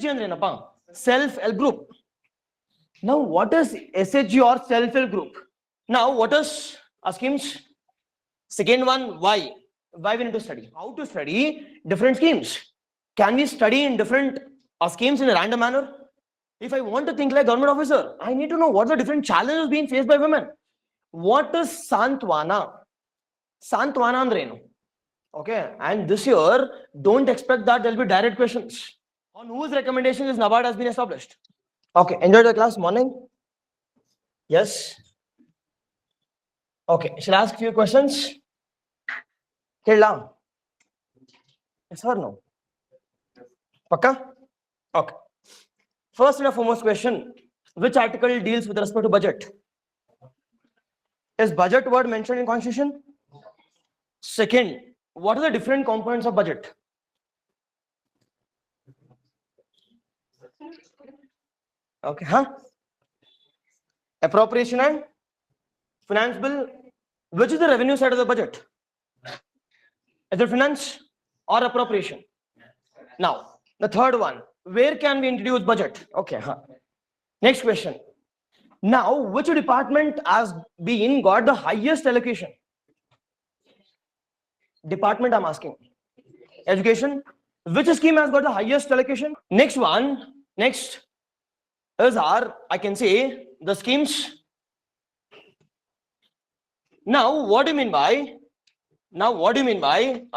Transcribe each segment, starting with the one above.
SHG andre enappa? Self-help group. Now what is SHG or self-help group? Now what is schemes? Second one, why we need to study, how to study different schemes. Can we study in different schemes in a random manner? If I want to think like government officer, I need to know what are the different challenges being faced by women. What is Santwana? Santwana andrenu? Okay, and this year don't expect that there will be direct questions. On whose recommendation this NABARD has been established? Okay, enjoy the class morning. Yes. Okay, shall I ask few questions? Kerala. Yes or no? Pakka? Okay. First and foremost question, which article deals with respect to budget? Is budget word mentioned in Constitution? Second, what are the different components of budget? Okay, huh? Appropriation and finance bill. Which is the revenue side of the budget? Is it finance or appropriation? Now, the third one, where can we introduce budget? Okay, huh? Next question. Now, which department has been got the highest allocation? Department I'm asking. Education. Which scheme has got the highest allocation? Next one, next is our, I can say, the schemes. Now, what do you mean by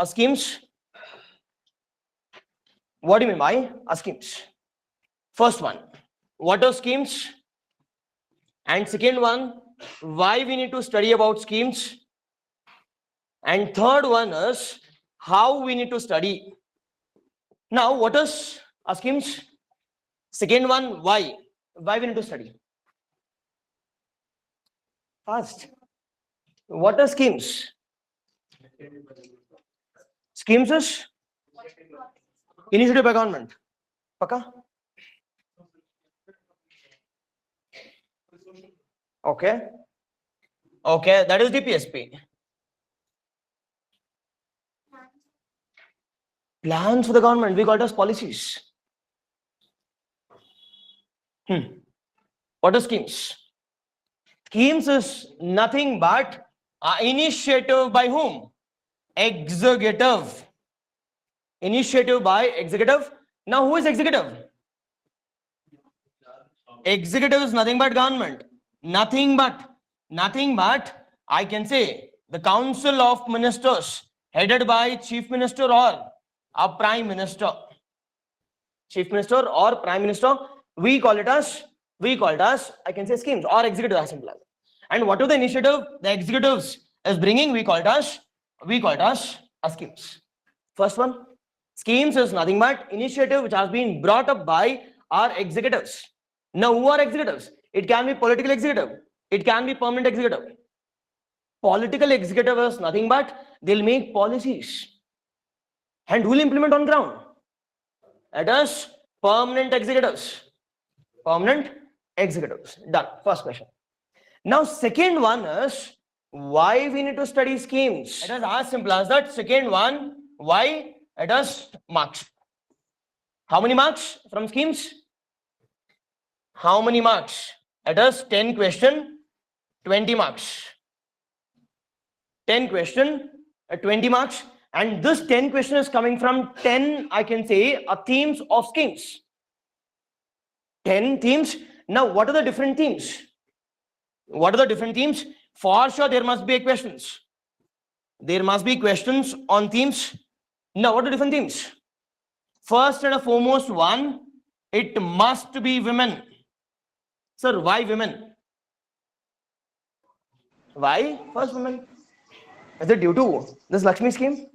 schemes? What do you mean by schemes? First one, what are schemes? And second one, why we need to study about schemes? And third one is how we need to study. Now, what is schemes? Second one, why we need to study. First, what are schemes? Schemes is initiative by government. Pakka? Okay. Okay, that is DPSP. Plans for the government, we call it as policies. What are schemes? Schemes is nothing but initiative by whom? Executive. Initiative by executive. Now, who is executive? Executive is nothing but government. Nothing but I can say the Council of Ministers headed by Chief Minister or a Prime Minister. Chief Minister or Prime Minister, we call it as I can say schemes or executive as simple as. And whatever the initiative the executives is bringing, we call it as schemes. First one, schemes is nothing but initiative which has been brought up by our executives. Now, who are executives? It can be political executive. It can be permanent executive. Political executive is nothing but they'll make policies. And who will implement on ground? It is permanent executives. Permanent executives. Done. First question. Now, second one is why we need to study schemes. It is as simple as that. Second one, why? It is marks. How many marks from schemes? How many marks? It is 10 question, 20 marks. 10 question, 20 marks. And this 10 question is coming from 10, I can say, themes of schemes. 10 themes. Now, what are the different themes? What are the different themes? For sure, there must be questions. There must be questions on themes. Now, what are different themes? First and foremost one, it must be women. Sir, why women? Why first women? Is it due to this Lakshmi scheme?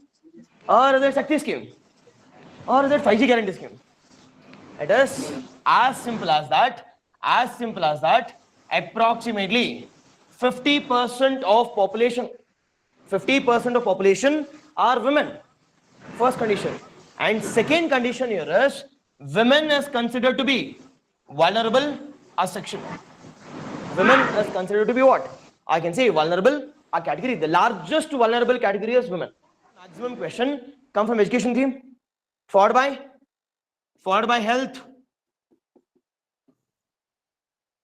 Or is it Shakti scheme? Or is it 5G guarantee scheme? It is as simple as that. As simple as that. Approximately 50% of population. 50% of population are women. First condition. And second condition here is women is considered to be vulnerable as section. Women is considered to be what? I can say vulnerable a category. The largest vulnerable category is women. Maximum question come from education theme, followed by health,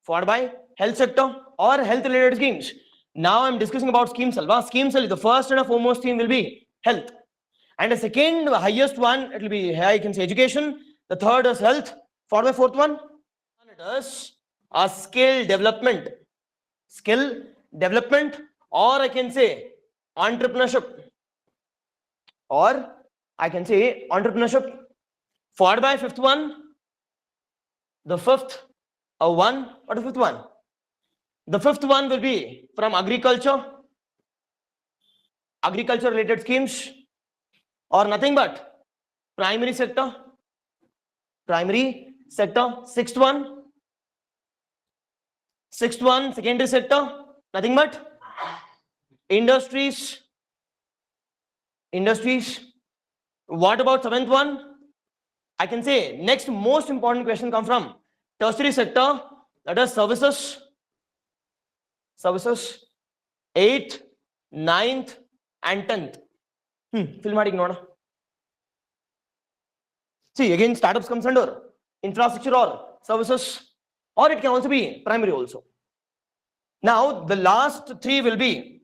followed by health sector or health related schemes. Now I'm discussing about schemes. Schemes, the first and foremost theme will be health. And the second highest one, it will be, I can say, education. The third is health, followed by fourth one. It is a skill development, or I can say entrepreneurship, followed by fifth one. The fifth one, what is the fifth one? The fifth one will be from agriculture related schemes, or nothing but primary sector. Sixth one, secondary sector, nothing but industries. What about seventh one? I can say next most important question come from tertiary sector, that is services. 8th, 9th and 10th. Filmatic noda. See, again, startups comes under infrastructure or services, or it can also be primary also. Now, the last three will be,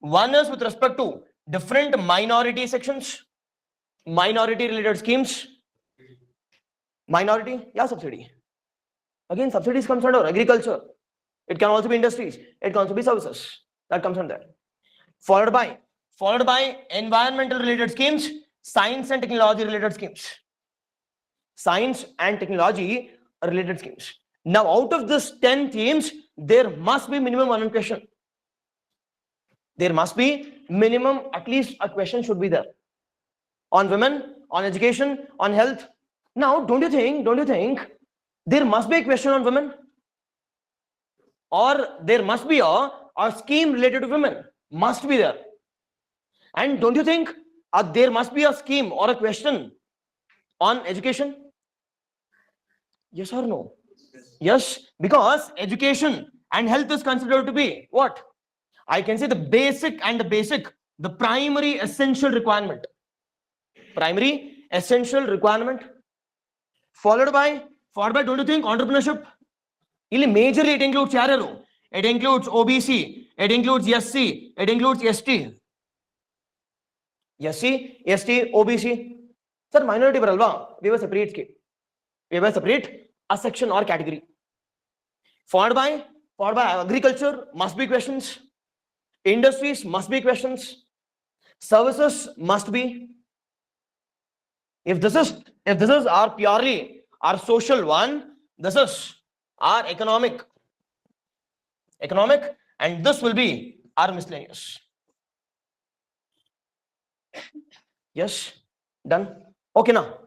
one is with respect to different minority sections, minority related schemes. Minority, yeah, subsidy. Again, subsidies comes under agriculture. It can also be industries. It can also be services. That comes under. Followed by environmental related schemes, science and technology related schemes. Now, out of this 10 themes, there must be minimum one question. There must be minimum, at least a question should be there. On women, on education, on health. Now, don't you think there must be a question on women? Or there must be a scheme related to women? Must be there. And don't you think there must be a scheme or a question on education? Yes or no? Yes, because education and health is considered to be what? I can say the primary essential requirement. Followed by, don't you think, entrepreneurship? Majorly it includes yaru. It includes OBC, it includes SC, it includes ST. OBC. Sir, minority baralva, we have a separate scheme. We have a separate section or category. Followed by agriculture, must be questions. Industries, must be questions. Services, must be. If this is our purely our social one, this is our economic, and this will be our miscellaneous. Yes, done. Okay, now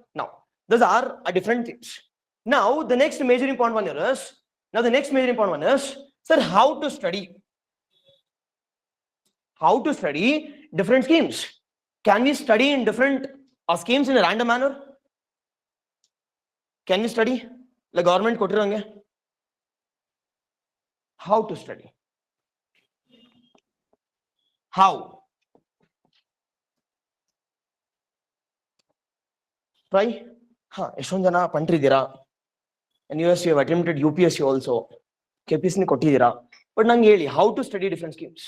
these are different things. Now the next major important one is, sir, how to study different schemes. Can we study in different schemes in a random manner? Can we study like government kotirange? How to study? How? Try. Eshondana pantridira. And you have attempted UPSC also. KPSC ni kottidira. But nange heli, how to study different schemes?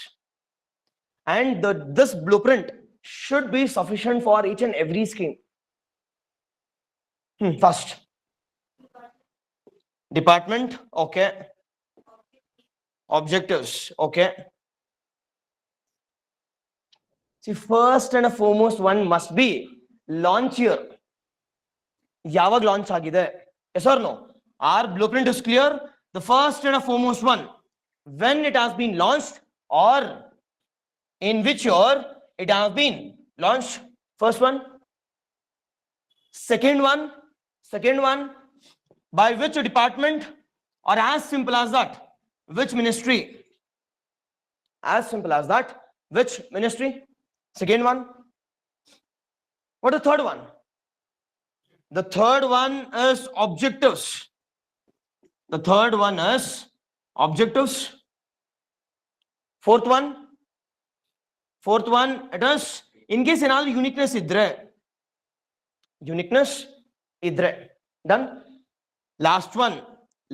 And this blueprint should be sufficient for each and every scheme. First, department, okay. Objectives, okay. See, first and foremost one must be launch year. Yavag launch agide? Yes or no? Our blueprint is clear. The first and foremost one, when it has been launched, or in which year it has been launched. First one. Second one, by which department, or as simple as that, which ministry? As simple as that, which ministry? Second one. What is the third one? The third one is objectives. Fourth one, it is in case in all uniqueness idre. Done. Last one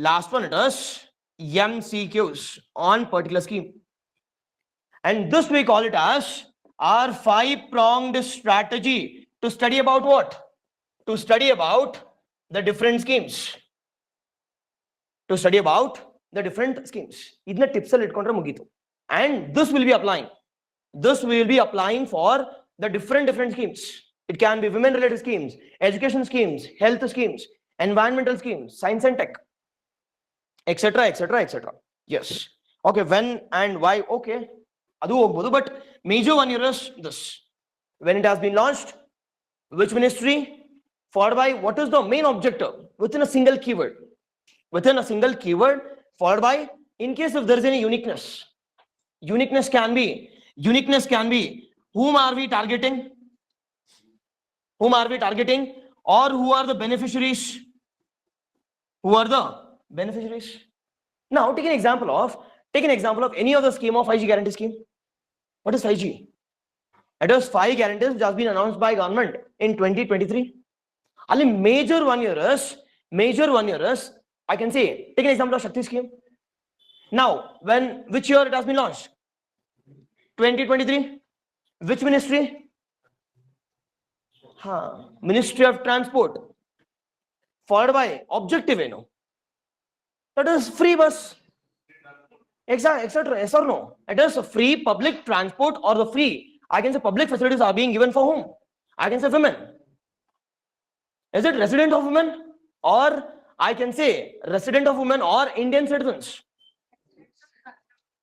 Last one, it is MCQs on particular scheme. And this we call it as our 5-pronged strategy to study about what? To study about the different schemes. To study about the different schemes. Idna tips itkonಡ್ರೆ ಮುಗೀತು. And this will be applying. This will be applying for the different schemes. It can be women related schemes, education schemes, health schemes, environmental schemes, science and tech, etc, etc, etc. Yes. Okay, when and why? Okay, adu hogbodu, but major one here is this: when it has been launched, which ministry, followed by what is the main objective within a single keyword, followed by, in case if there is any uniqueness can be whom are we targeting, or who are the beneficiaries, Now take an example of any of the scheme of 5G guarantee scheme. What is 5G? It is 5 guarantees which has been announced by government in 2023. Only major one year is, I can say, take an example of Shakti scheme. Now, which year it has been launched? 2023. Which ministry? Ministry of Transport. Followed by objective, that is free bus, etc. Yes or no? It is a free public transport, or the free, I can say, public facilities are being given for whom? I can say women. Is it resident of women, or I can say resident of women or Indian citizens?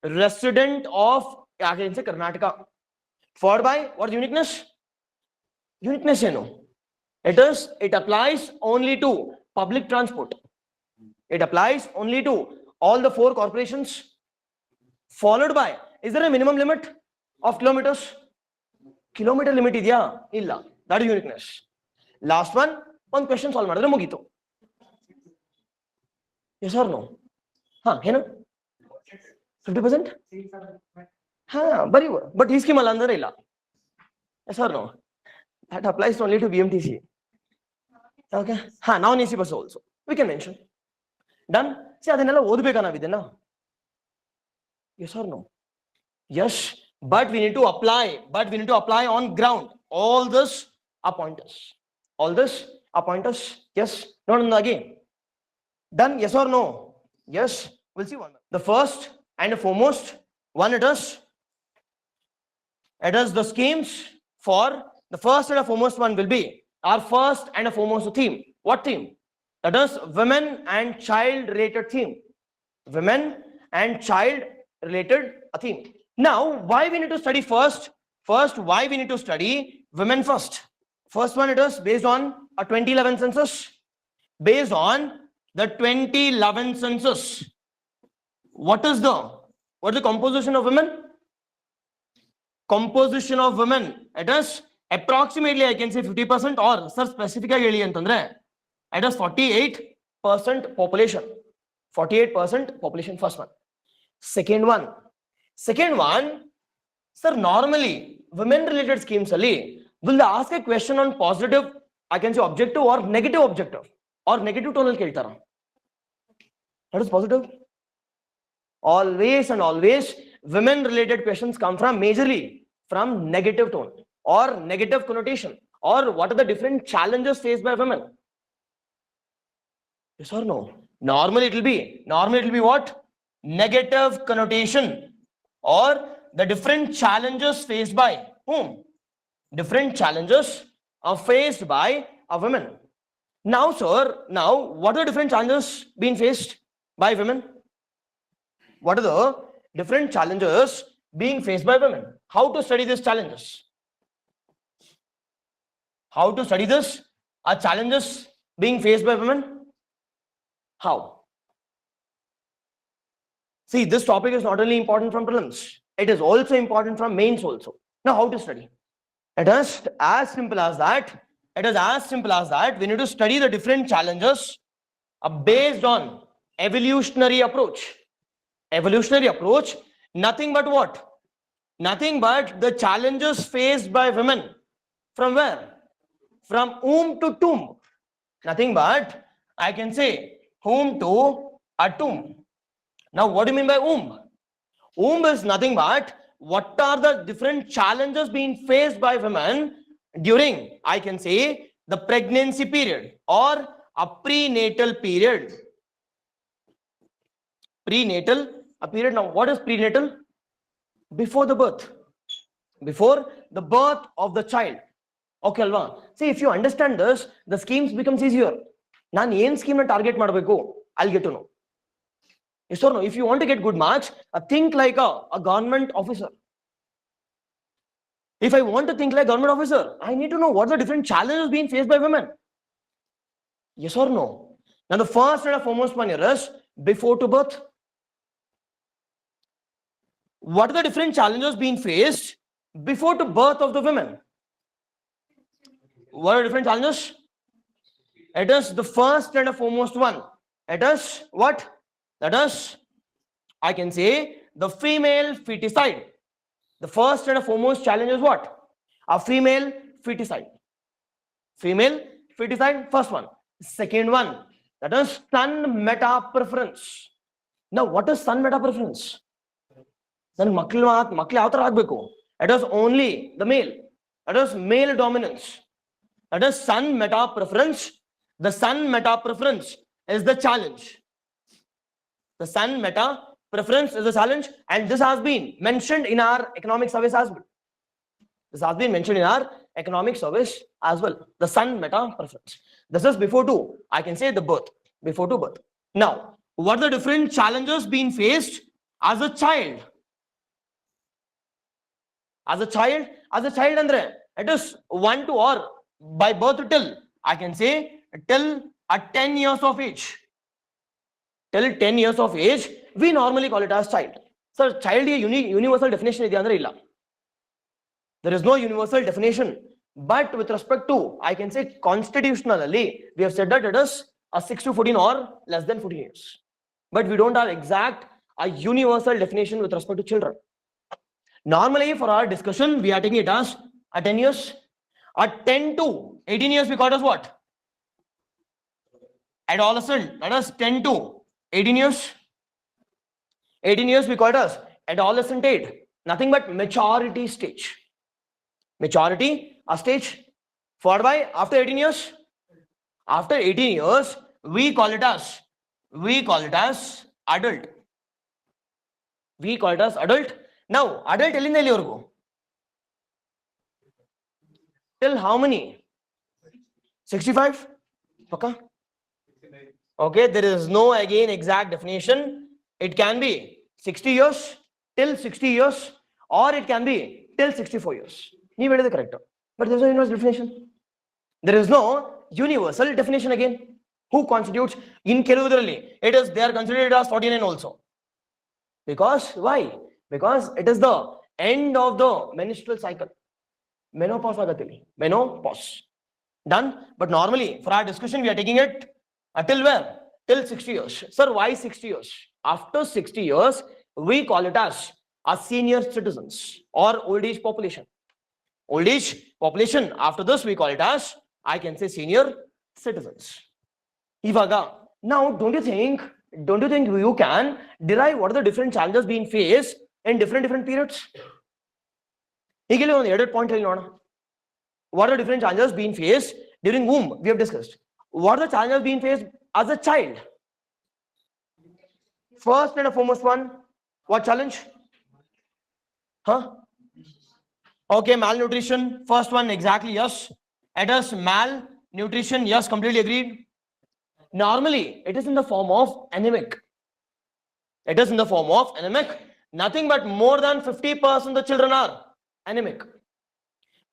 Resident of, I can say, Karnataka. Followed by what? Uniqueness, it applies only to public transport. It applies only to all the 4 corporations. Followed by, is there a minimum limit of kilometers? Kilometer limit idya? Illa. That is uniqueness. Last one question solve madidre mugito. Yes or no? ಏನು 50%? But ಈ scheme ಅಲ್ಲ ಅಂದ್ರೆ ಇಲ್ಲ. Yes or no? That applies only to BMTC. Okay. Non-AC bus also we can mention. Done. See, ಅದನ್ನೆಲ್ಲ ಓದಬೇಕಾ ನಾವು ಇದನ್ನ? Yes or no? Yes, but we need to apply on ground. All this are pointers. Yes, no, again. Done. Yes or no? Yes, we'll see one. The first and the foremost one, it is the schemes for the first and the foremost one will be our first and the foremost theme. What theme? That is women and child related theme. Women and child related theme. Now, why we need to study first? Why we need to study women first? First one, it is based on a 2011 census. Based on the 2011 census, what is the composition of women? Composition of women, it is approximately, I can say, 50%, or sir specifically ಹೇಳಿ ಅಂತಂದ್ರೆ it is 48% population. 48% population, first one. Second one, sir, normally women related schemes ali will they ask a question on positive, I can say, objective or negative objective, or negative tonal keltara? That is positive. Always and always women related questions come from majorly from negative tone or negative connotation, or what are the different challenges faced by women. Yes or no? Normally it will be what? Negative connotation, or the different challenges faced by whom? Different challenges are faced by a women. Now, sir, what are the different challenges being faced by women? What are the different challenges being faced by women? How to study these challenges? How to study this? Are challenges being faced by women? How? See, this topic is not only important from prelims, it is also important from mains also. Now, how to study? It is as simple as that. We need to study the different challenges based on evolutionary approach. Nothing but what? Nothing but the challenges faced by women. From where? From womb to tomb. Nothing but, I can say, womb to a tomb. Now, what do you mean by womb? Womb is nothing but what are the different challenges being faced by women during, I can say, the pregnancy period or a prenatal period. Prenatal, a period. Now, what is prenatal? Before the birth. Before the birth of the child. Okay, alva. See, if you understand this, the schemes becomes easier. Nan yen scheme na target madbeku, I'll get to know. Yes or no? If you want to get good marks, think like a government officer. If I want to think like government officer, I need to know what the different challenges being faced by women. Yes or no? Now the first and foremost one here is before to birth. What are the different challenges being faced before to birth of the women? What are different challenges? It is the first and foremost one. It is what? That is, I can say, the female feticide. The first and foremost challenge is what? A female feticide. Female feticide, first one. Second one, that is son meta preference. Now, what is son meta preference? Then it is only the male. That is male dominance. That is son meta preference. The son meta preference is the challenge. The son meta preference is a challenge, and this has been mentioned in our economic service as well. This has been mentioned in our economic service as well. The son meta preference. This is before to, I can say, the birth. Before to birth. Now, what are the different challenges being faced as a child? As a child, Andre, it is 1 to or by birth till, I can say, till 10 years of age. Till 10 years of age, we normally call it as child. So, child is a universal definition. There is no universal definition. But with respect to, I can say, constitutionally, we have said that it is a 6 to 14 or less than 14 years. But we don't have exact a universal definition with respect to children. Normally, for our discussion, we are taking it as 10 years. At 10 to 18 years, we call it as what? Adolescent. That is 10 to 18 years. 18 years, we call it as adolescent age. Nothing but maturity stage. Maturity, a stage. Followed by after 18 years. After 18 years, we call it as adult. We call it as adult. Now, adult till how many? 65? Okay. Okay, there is no again exact definition. It can be 60 years till 60 years, or it can be till 64 years. You the correct. But there is no universal definition. There is no universal definition again. Who constitutes in Keludrali? It is they are considered as 49 also. Because why? Because it is the end of the menstrual cycle. Menopause agatili. Menopause. Done. But normally for our discussion we are taking it till where? Till 60 years. Sir, why 60 years? After 60 years, we call it as a senior citizens or old age population. Old age population. After this, we call it as, I can say, senior citizens. Ivaga. Now, don't you think you can derive what are the different challenges being faced in different periods? On the edit point, what are the different challenges being faced during womb? We have discussed. What are the challenges being faced as a child? First and foremost one, what challenge? Huh? Okay, malnutrition. First one, exactly, yes. It is malnutrition, yes, completely agreed. Normally, it is in the form of anemic. It is in the form of anemic. Nothing but more than 50% of the children are anemic.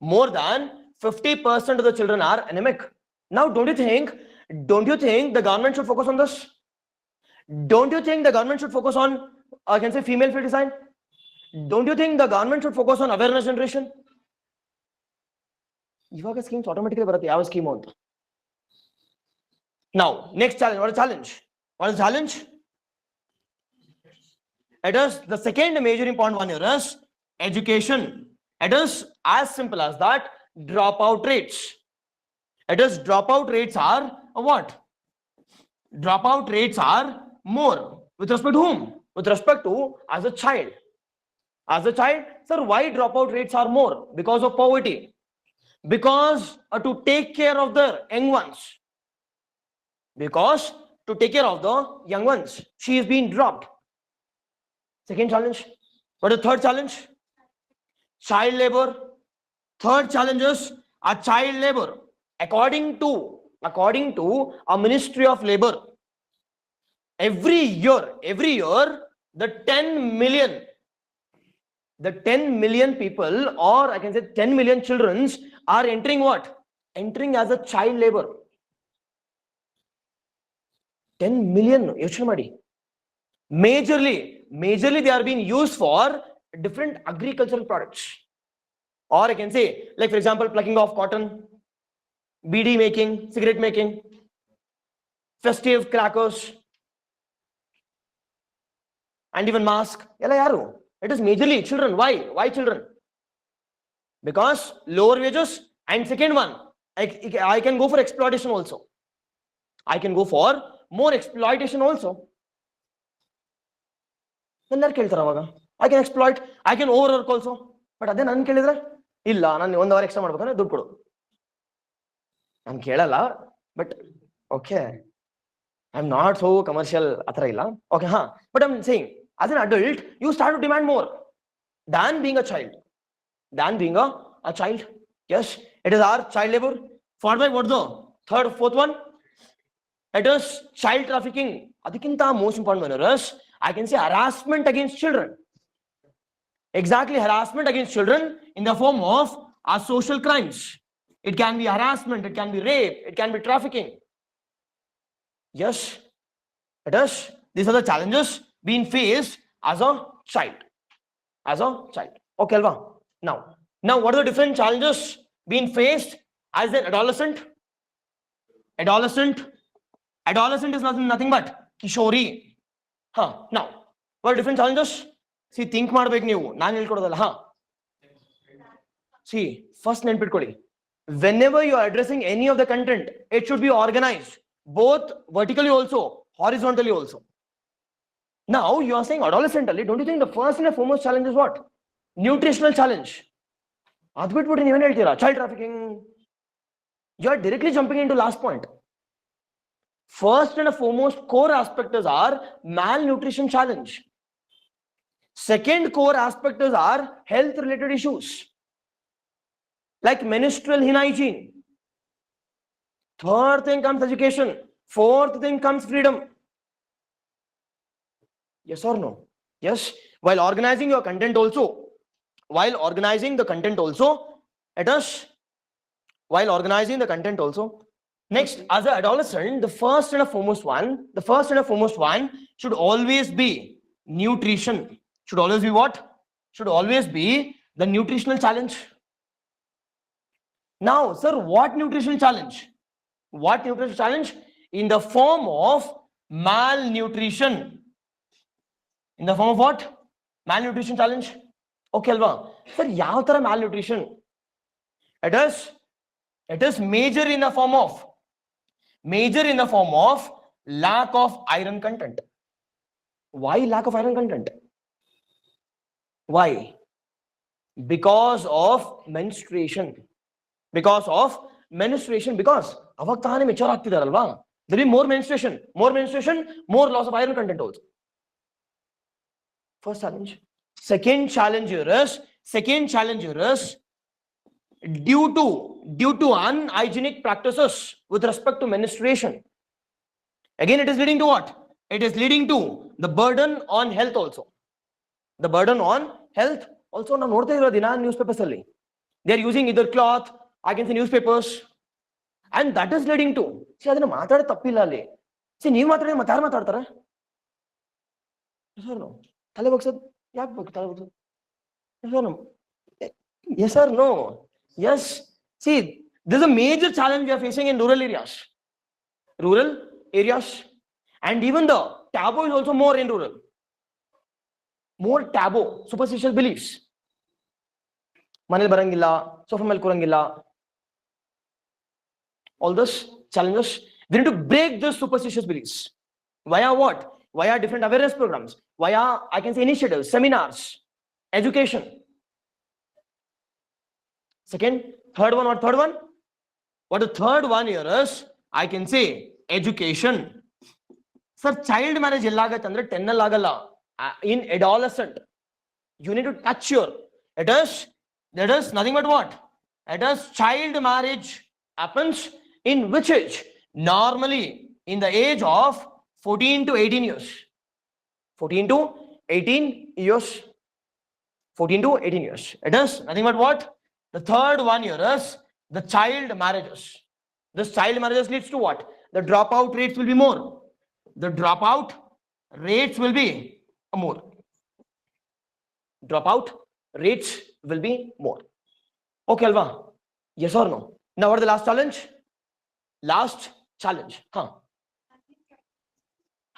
More than 50% of the children are anemic. Now, don't you think the government should focus on this? Don't you think the government should focus on, I can say, female feticide? Don't you think the government should focus on awareness generation? Ivaga schemes automatically barate ಯಾವ scheme ಅಂತ. Now, next challenge. What is challenge? What is challenge? It is the second major important one here is education. It is as simple as that. Dropout rates. It is dropout rates are what? Dropout rates are More. With respect to whom? With respect to as a child. As a child, sir, why dropout rates are more? Because of poverty. Because to take care of the young ones. Because to take care of the young ones, she is being dropped. Second challenge. What is the third challenge? Child labor. Third challenge is a child labor. According to a Ministry of Labor, every year, the 10 million people, or I can say 10 million children are entering what? Entering as a child labor. 10 million, yochane ಮಾಡಿ. Majorly they are being used for different agricultural products. Or I can say, like for example, plucking of cotton, BD making, cigarette making, festive crackers, and even mask. It is majorly children. Why children? Because lower wages, and second one, I can go for exploitation also. I can go for more exploitation also. I can exploit, I can overwork also. But then ನಾನು ಕೇಳಿದ್ರೆ ಇಲ್ಲ ನಾನು 1 hour extra ಮಾಡಬೇಕಂದ್ರೆ ದುಡ್ಡು ಕೊಡು. ನಾನು ಕೇಳಲ್ಲ, but okay, I'm not so commercial athara illa. Okay, but I'm saying as an adult you start to demand more than being a child. Yes, it is our child labor. Followed by what the third, fourth one? It is child trafficking. Adikinta most important one is, I can say, harassment against children. Exactly, harassment against children in the form of social crimes. It can be harassment, it can be rape, it can be trafficking. Yes, it is. These are the challenges being faced as a child. Okay, Alva. Now what are the different challenges being faced as an adolescent? Adolescent is nothing but Kishori. Now, what are different challenges? See, think ಮಾಡಬೇಕು ನೀವು, ನಾನು ಹೇಳ್ಕೊಡೋದಲ್ಲ. See, first ನೆನ್ಪಿಟ್ಕೊಳ್ಳಿ, whenever you are addressing any of the content, it should be organized, both vertically also, horizontally also. Now, you are saying adolescentally, don't you think the first and the foremost challenge is what? Nutritional challenge. ಅದು ಬಿಟ್ಬಿಟ್ಟು ನೀವೇನು ಹೇಳ್ತೀರಾ? Child trafficking. You are directly jumping into last point. First and the foremost core aspects are malnutrition challenge. Second core aspects are health related issues like menstrual hygiene. Third thing comes education. Fourth thing comes freedom. Yes or no? Yes. While organizing the content also, next, as an adolescent, the first and the foremost one should always be nutrition. Should always be what? Should always be the nutritional challenge. Now, sir, what nutritional challenge? In the form of malnutrition. In the form of what? Malnutrition challenge. Okay, Alva. Sir, yav tara malnutrition? It is major in the form of lack of iron content. Why lack of iron content? Why? Because of menstruation. Because avag taane mature ಆಗ್ತಿದಾರಲ್ವಾ, there will be more menstruation, more loss of iron content also. First challenge. Second challenge here is due to unhygienic practices with respect to menstruation. Again, it is leading to what? It is leading to the burden on health also. Now ನೋಡ್ತಾ ಇರೋ ದಿನ newspapers ಅಲ್ಲಿ, they are using either cloth, I can say newspapers, and that is leading to, see, ಅದನ್ನ ಮಾತಾಡೋದು ತಪ್ಪಿಲ್ಲ ಅಲ್ಲಿ. See, ನೀವು ಮಾತಾಡಿದ್ರೆ ಮತ್ತೆ ಯಾರು ಮಾತಾಡ್ತಾರೆ? ತಲೆ ಬಗ್ಸೋದು ಯಾಕೆ ಬೇಕು? ತಲೆ ಬಗ್ಸೋದು yes or no? Yes. See, this is a major challenge we are facing in rural areas, and even the taboo is also more in rural. More taboo, superstitious beliefs. Manil barangilla, sofa mel kurangilla. All those challenges, we need to break these superstitious beliefs. Via what? via different awareness programs, via, I can say, initiatives, seminars, education. Second, third one, what third one? What the third one here is, I can say, education. Sir, child marriage illagat andre 10 agalla. In adolescent, you need to touch your, that is nothing but what? It is child marriage happens in which age? Normally in the age of 14 to 18 years. 14 to 18 years. 14 to 18 years. It is nothing but what? The third one here is the child marriages. This child marriages leads to what? The dropout rates will be more. The dropout rates will be more. Dropout rates will be more. Okay, Alva? Yes or no? Now, what is the last challenge? Last challenge.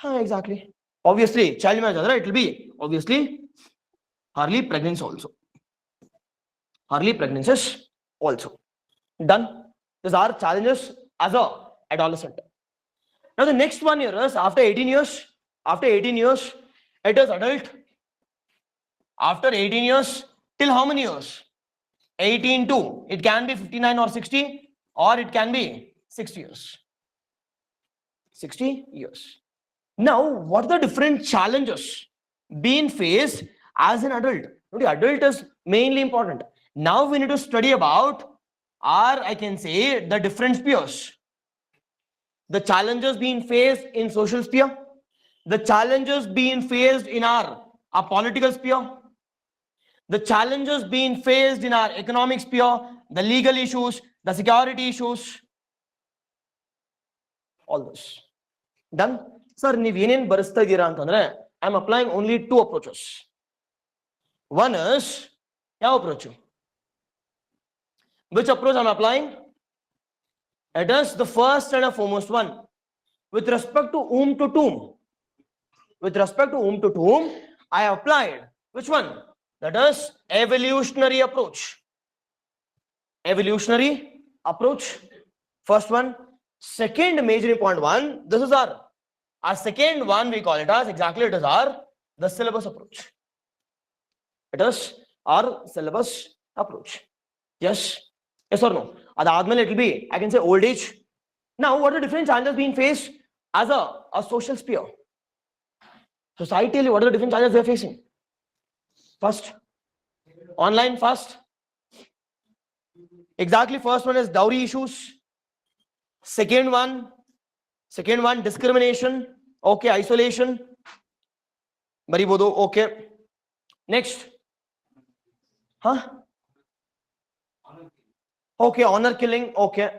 Exactly. Obviously, child marriage, right? It will be obviously early pregnancy also. Early pregnancies also. Done. These are challenges as a adolescent. Now, the next one here is after 18 years. After 18 years, it is adult. After 18 years, till how many years? 18 to, it can be 59 or 60, or it can be 60 years. 60 years. Now, what are the different challenges being faced as an adult? The adult is mainly important. Now we need to study about I can say, the different spheres. The challenges being faced in social sphere, the challenges being faced in our political sphere, the challenges being faced in our economic sphere, the legal issues, the security issues, all this. Done? Sir, I'm applying only two approaches. One is, approach? Which approach I'm applying? It is the first and the foremost one. With respect to whom to whom? With respect to whom to whom, I applied. Which one? That is evolutionary approach. Evolutionary approach. First one. Second major important one. This is our second one, we call it as exactly it is the syllabus approach. It is our syllabus approach. Yes. Yes or no? Adadmel it will be, I can say, old age. Now, what are the different challenges being faced as a social sphere? Societally, what are the different challenges they are facing? First, online first. Exactly, first one is dowry issues. Second one, discrimination. Okay, isolation. Baribodo, okay. Next. Okay, honor killing, okay.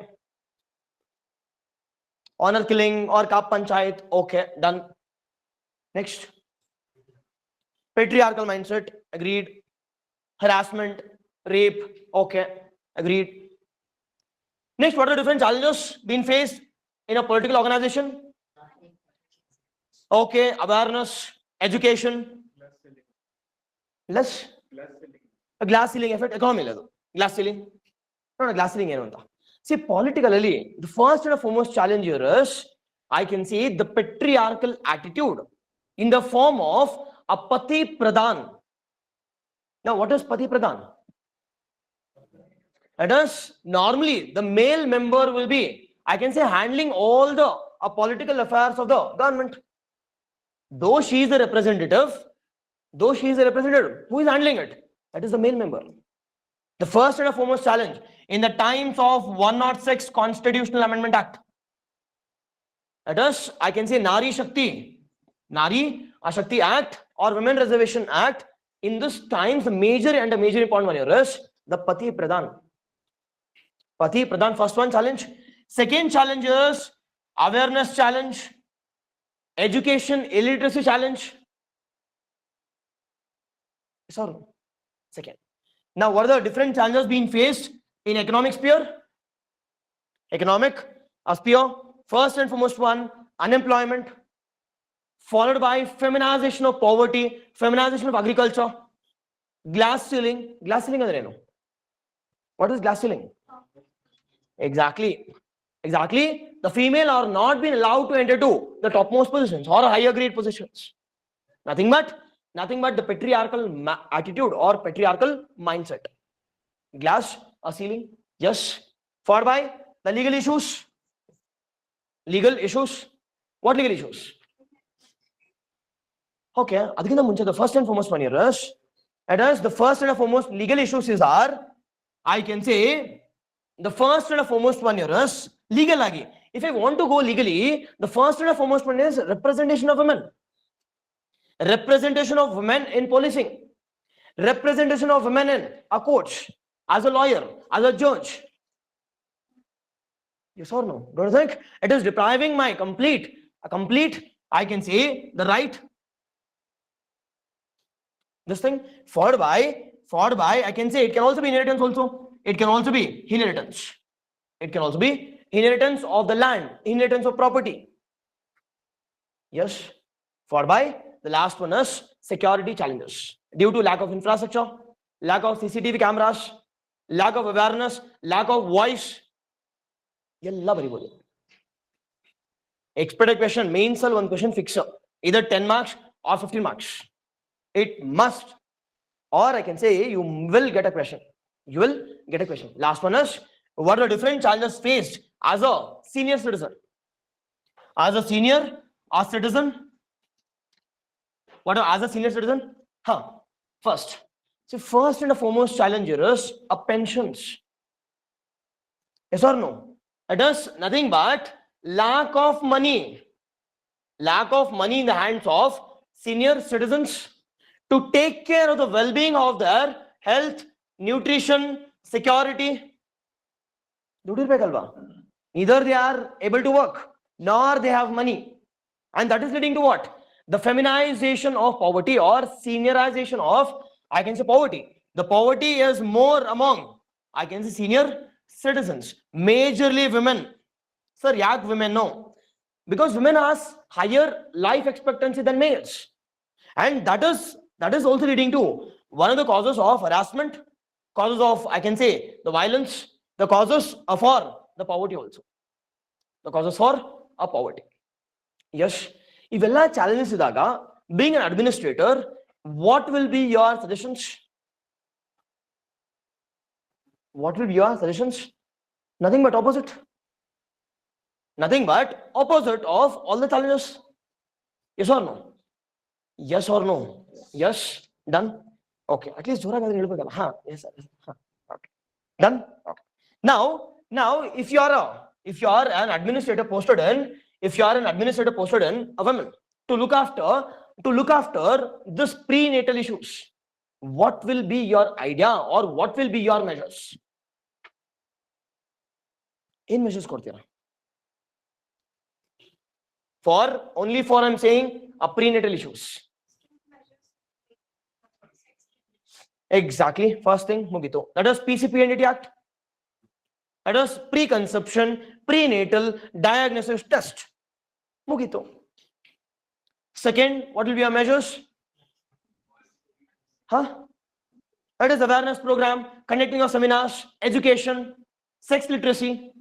Honor killing or Kap Panchayat, okay, done. Next. Patriarchal mindset, agreed. Harassment, rape, okay, agreed. Next, what are the different challenges being faced in a political organization? Okay, awareness, education. Less? Glass ceiling effect, economy level. Glass ceiling. No, glass ceiling. See, politically, the first and foremost challenge here is, I can see the patriarchal attitude in the form of a Pati Pradhan. Now, what is Pati Pradhan? It is normally the male member will be, I can say, handling all the political affairs of the government. Though she is the representative, who is handling it? That is the male member. The first and foremost challenge in the times of 106 Constitutional Amendment Act. That is, I can say, Nari Shakti Act or Women Reservation Act. In this times, the major important one here is the Pati Pradhan. Pati Pradhan, first one challenge. Second challenge is awareness challenge, education illiteracy challenge. Sorry. Second. Now, what are the different challenges being faced in economic sphere? Economic sphere, first and foremost one, unemployment, followed by feminization of poverty, feminization of agriculture, glass ceiling. Glass ceiling, what is glass ceiling? Exactly. Exactly. The female are not been allowed to enter to the topmost positions or higher grade positions. Nothing but the patriarchal attitude or patriarchal mindset. Glass or ceiling? Yes. Followed by the legal issues. Legal issues. What legal issues? Okay, the first and foremost one here is, the first and foremost legal issues are, I can say, the first and foremost one here is legal agi. If I want to go legally, the first and foremost one is representation of women. Representation of women in policing. Representation of women in a coach, as a lawyer, as a judge. Yes or no? Don't you think it is depriving my complete, I can say, the right. This thing followed by, I can say it can also be inheritance also. It can also be inheritance. It can also be inheritance of the land, inheritance of property. Yes. Followed by the last one is security challenges due to lack of infrastructure, lack of CCTV cameras, lack of awareness, lack of voice. Yalla bari boli. Expected question, main cell one question fixer, either 10 marks or 15 marks. It must, or I can say you will get a question. You will get a question. Last one is, what are the different challenges faced as a senior citizen? As a senior or citizen? What are as a senior citizen? First. So first and the foremost challenge is a pensions. Yes or no? It is nothing but lack of money. Lack of money in the hands of senior citizens to take care of the well-being of their health, nutrition, security. Neither they are able to work, nor they have money. And that is leading to what? The feminization of poverty or seniorization of, I can say, poverty. The poverty is more among, I can say, senior citizens, majorly women. Sir, yak women? No. Because women has higher life expectancy than males. And that is also leading to one of the causes of harassment, causes of, I can say, the violence, the causes for the poverty also. The causes for a poverty. Yes. If all challenges idaga, being an administrator, what will be your suggestions? What will be your suggestions? Nothing but opposite. Nothing but opposite of all the challenges. Yes or no? Yes or no? Yes. Done. Okay. At least yes, sir. Okay. Done. Okay. Now, if you are an administrator posted in, a woman to look after this prenatal issues, what will be your idea or what will be your measures? In measures kortira. Only for I'm saying a prenatal issues. Exactly. First thing, mugito. That is PCP Act. That is preconception, prenatal diagnosis test. Mugito. Second, what will be our measures? That is awareness program, conducting of seminars, education, sex literacy.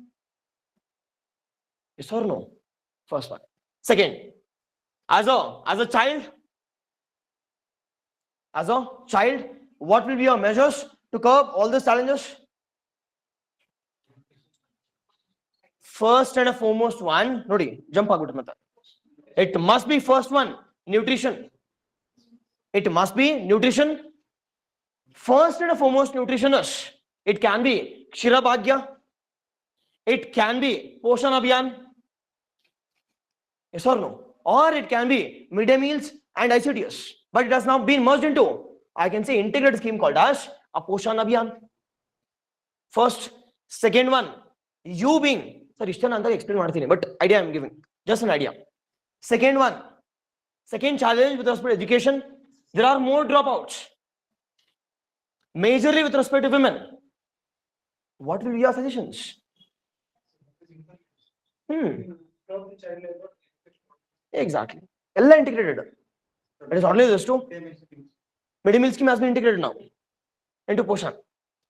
Yes or no? First one. Second, as a child, what will be your measures to curb all these challenges? First and foremost one, jump aguttamata. It must be first one, nutrition. It must be nutrition. First and foremost nutritionist. It can be Kshira Bhagya. It can be Poshan Abhiyan. Yes or no? Or it can be midday meals and ICDS. But it has now been merged into, I can say, integrated scheme called as a Poshan Abhiyan. First. Second one, you being, sir, explain, but idea I'm giving. Just an idea. Second one, second challenge with respect to education, there are more dropouts. Majorly with respect to women. What will be your suggestions? Exactly. All integrated. It is only this two. Midday meal scheme has been integrated now into Poshan.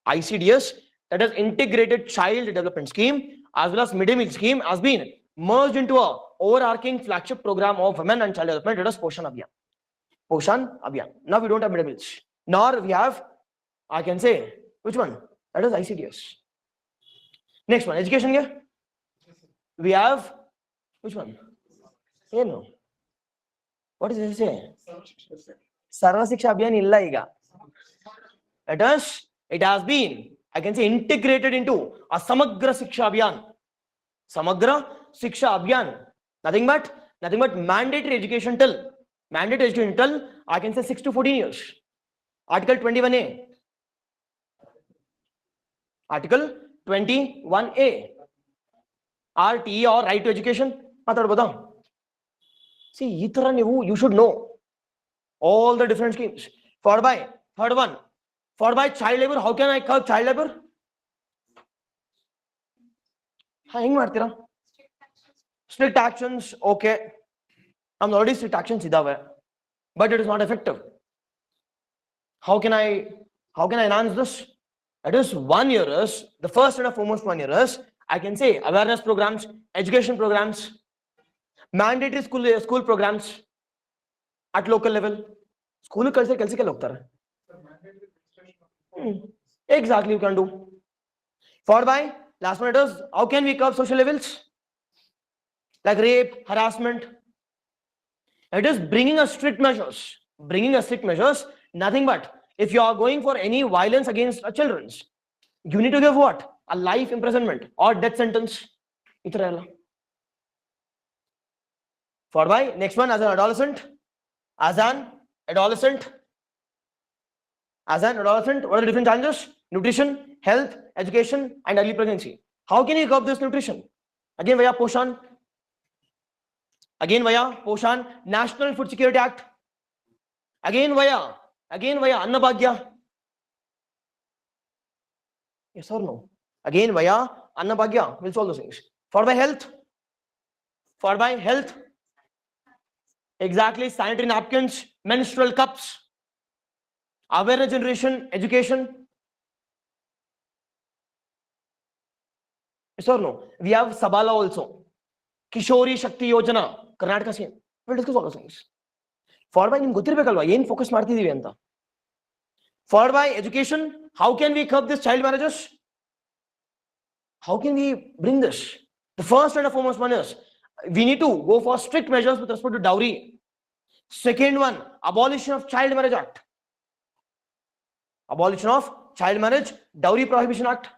ICDS, that is Integrated Child Development Scheme, as well as midday meal scheme has been merged into a overarching flagship program of women and child development. It is Poshan Abhiyan. Poshan Abhiyan. Now we don't have midday meals, nor we have, I can say, which one? That is ICDS. Next one, education. We have which one? Here no. What does it say? Sarva Shiksha Abhiyan illa iga. It has been, I can say, integrated into a Samagra Shiksha Abhiyan. Samagra Shiksha Abhiyan. Nothing but mandatory education till, I can say 6 to 14 years. Article 21A. Article 21A. RTE or right to education. See, you should know all the different schemes. Third one, for by child labor, how can I curb child labor? Strict actions, okay. I'm already strict actions, but it is not effective. How can I enhance this? That is 1 year is, the first and foremost 1 year is, I can say, awareness programs, education programs, mandatory school programs at local level. School culture कैसे क्या लगता है? Exactly, you can do. Followed by last one, it is how can we curb social evils like rape, harassment? It is bringing a strict measures. Nothing but if you are going for any violence against children, you need to give what? A life imprisonment or death sentence. Followed by next one, as an adolescent, what are the different challenges? Nutrition, health, education, and early pregnancy. How can you curb this nutrition? Again via Poshan, National Food Security Act. Again via Annabhagya. Yes or no? Again via Annabhagya. We'll solve those things. For by health. Exactly, sanitary napkins, menstrual cups, awareness generation, education. Yes or no? We have Sabala also. Kishori Shakti Yojana, Karnataka scene. We'll discuss all those things. Followed by focus anta. Followed by education, how can we curb this child marriages? How can we bring this? The first and foremost one is, we need to go for strict measures with respect to dowry. Second one, abolition of Child Marriage Act. Abolition of Child Marriage Dowry Prohibition Act.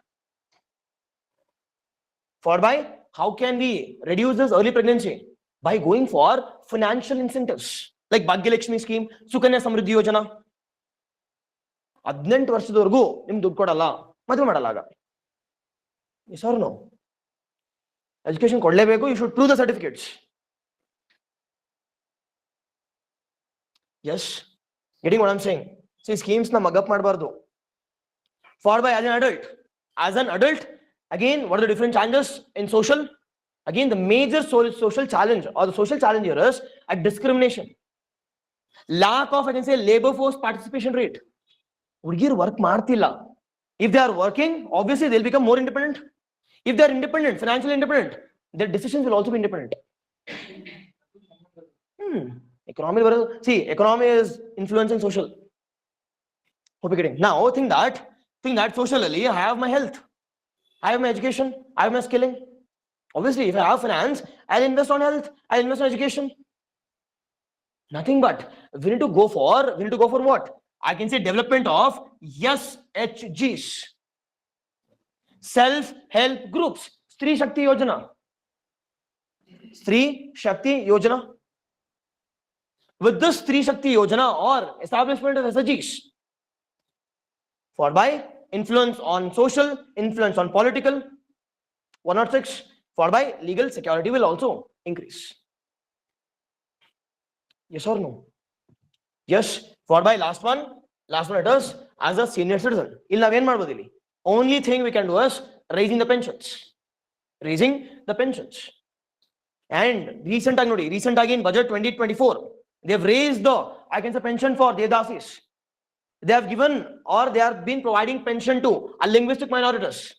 Followed by, how can we reduce this early pregnancy? By going for financial incentives like Bhagyalakshmi scheme, Sukanya Samriddhi Yojana. 18 ವರ್ಷದವರೆಗೂ ನಿಮ್ ದುಡ್ಡು ಕೊಡಲ್ಲ, ಮದುವೆ ಮಾಡಲ್ಲ ಆಗ. Yes or no? Education ಕೊಡಲೇಬೇಕು. You should prove the certificates. Yes, getting what I'm saying? See, schemes na mug up ಮಾಡಬಾರದು. Followed by as an adult, again, what are the different challenges in social? Again, the major social challenge or the social challenge here is a discrimination. Lack of, I can say, labor force participation rate. ಹುಡುಗಿರು work ಮಾಡ್ತಿಲ್ಲ. If they are working, obviously they'll become more independent. If they are independent, financially independent, their decisions will also be independent. Economy is influencing social. Hope you're getting. Now think that socially I have my health, I have my education, I have my skilling. Obviously, if I have finance, I'll invest on health, I'll invest on education. Nothing but we need to go for what? I can say development of SHGs, self-help groups. Stree Shakti Yojana. With this Stree Shakti Yojana or establishment of SHGs, followed by influence on social, influence on political, 106, followed by legal security will also increase. Yes or no? Yes. Followed by last one it is as a senior citizen. Only thing we can do is raising the pensions. And recent again budget 2024, they have raised the, I can say, pension for Dedasis. They have given or they have been providing pension to a linguistic minorities.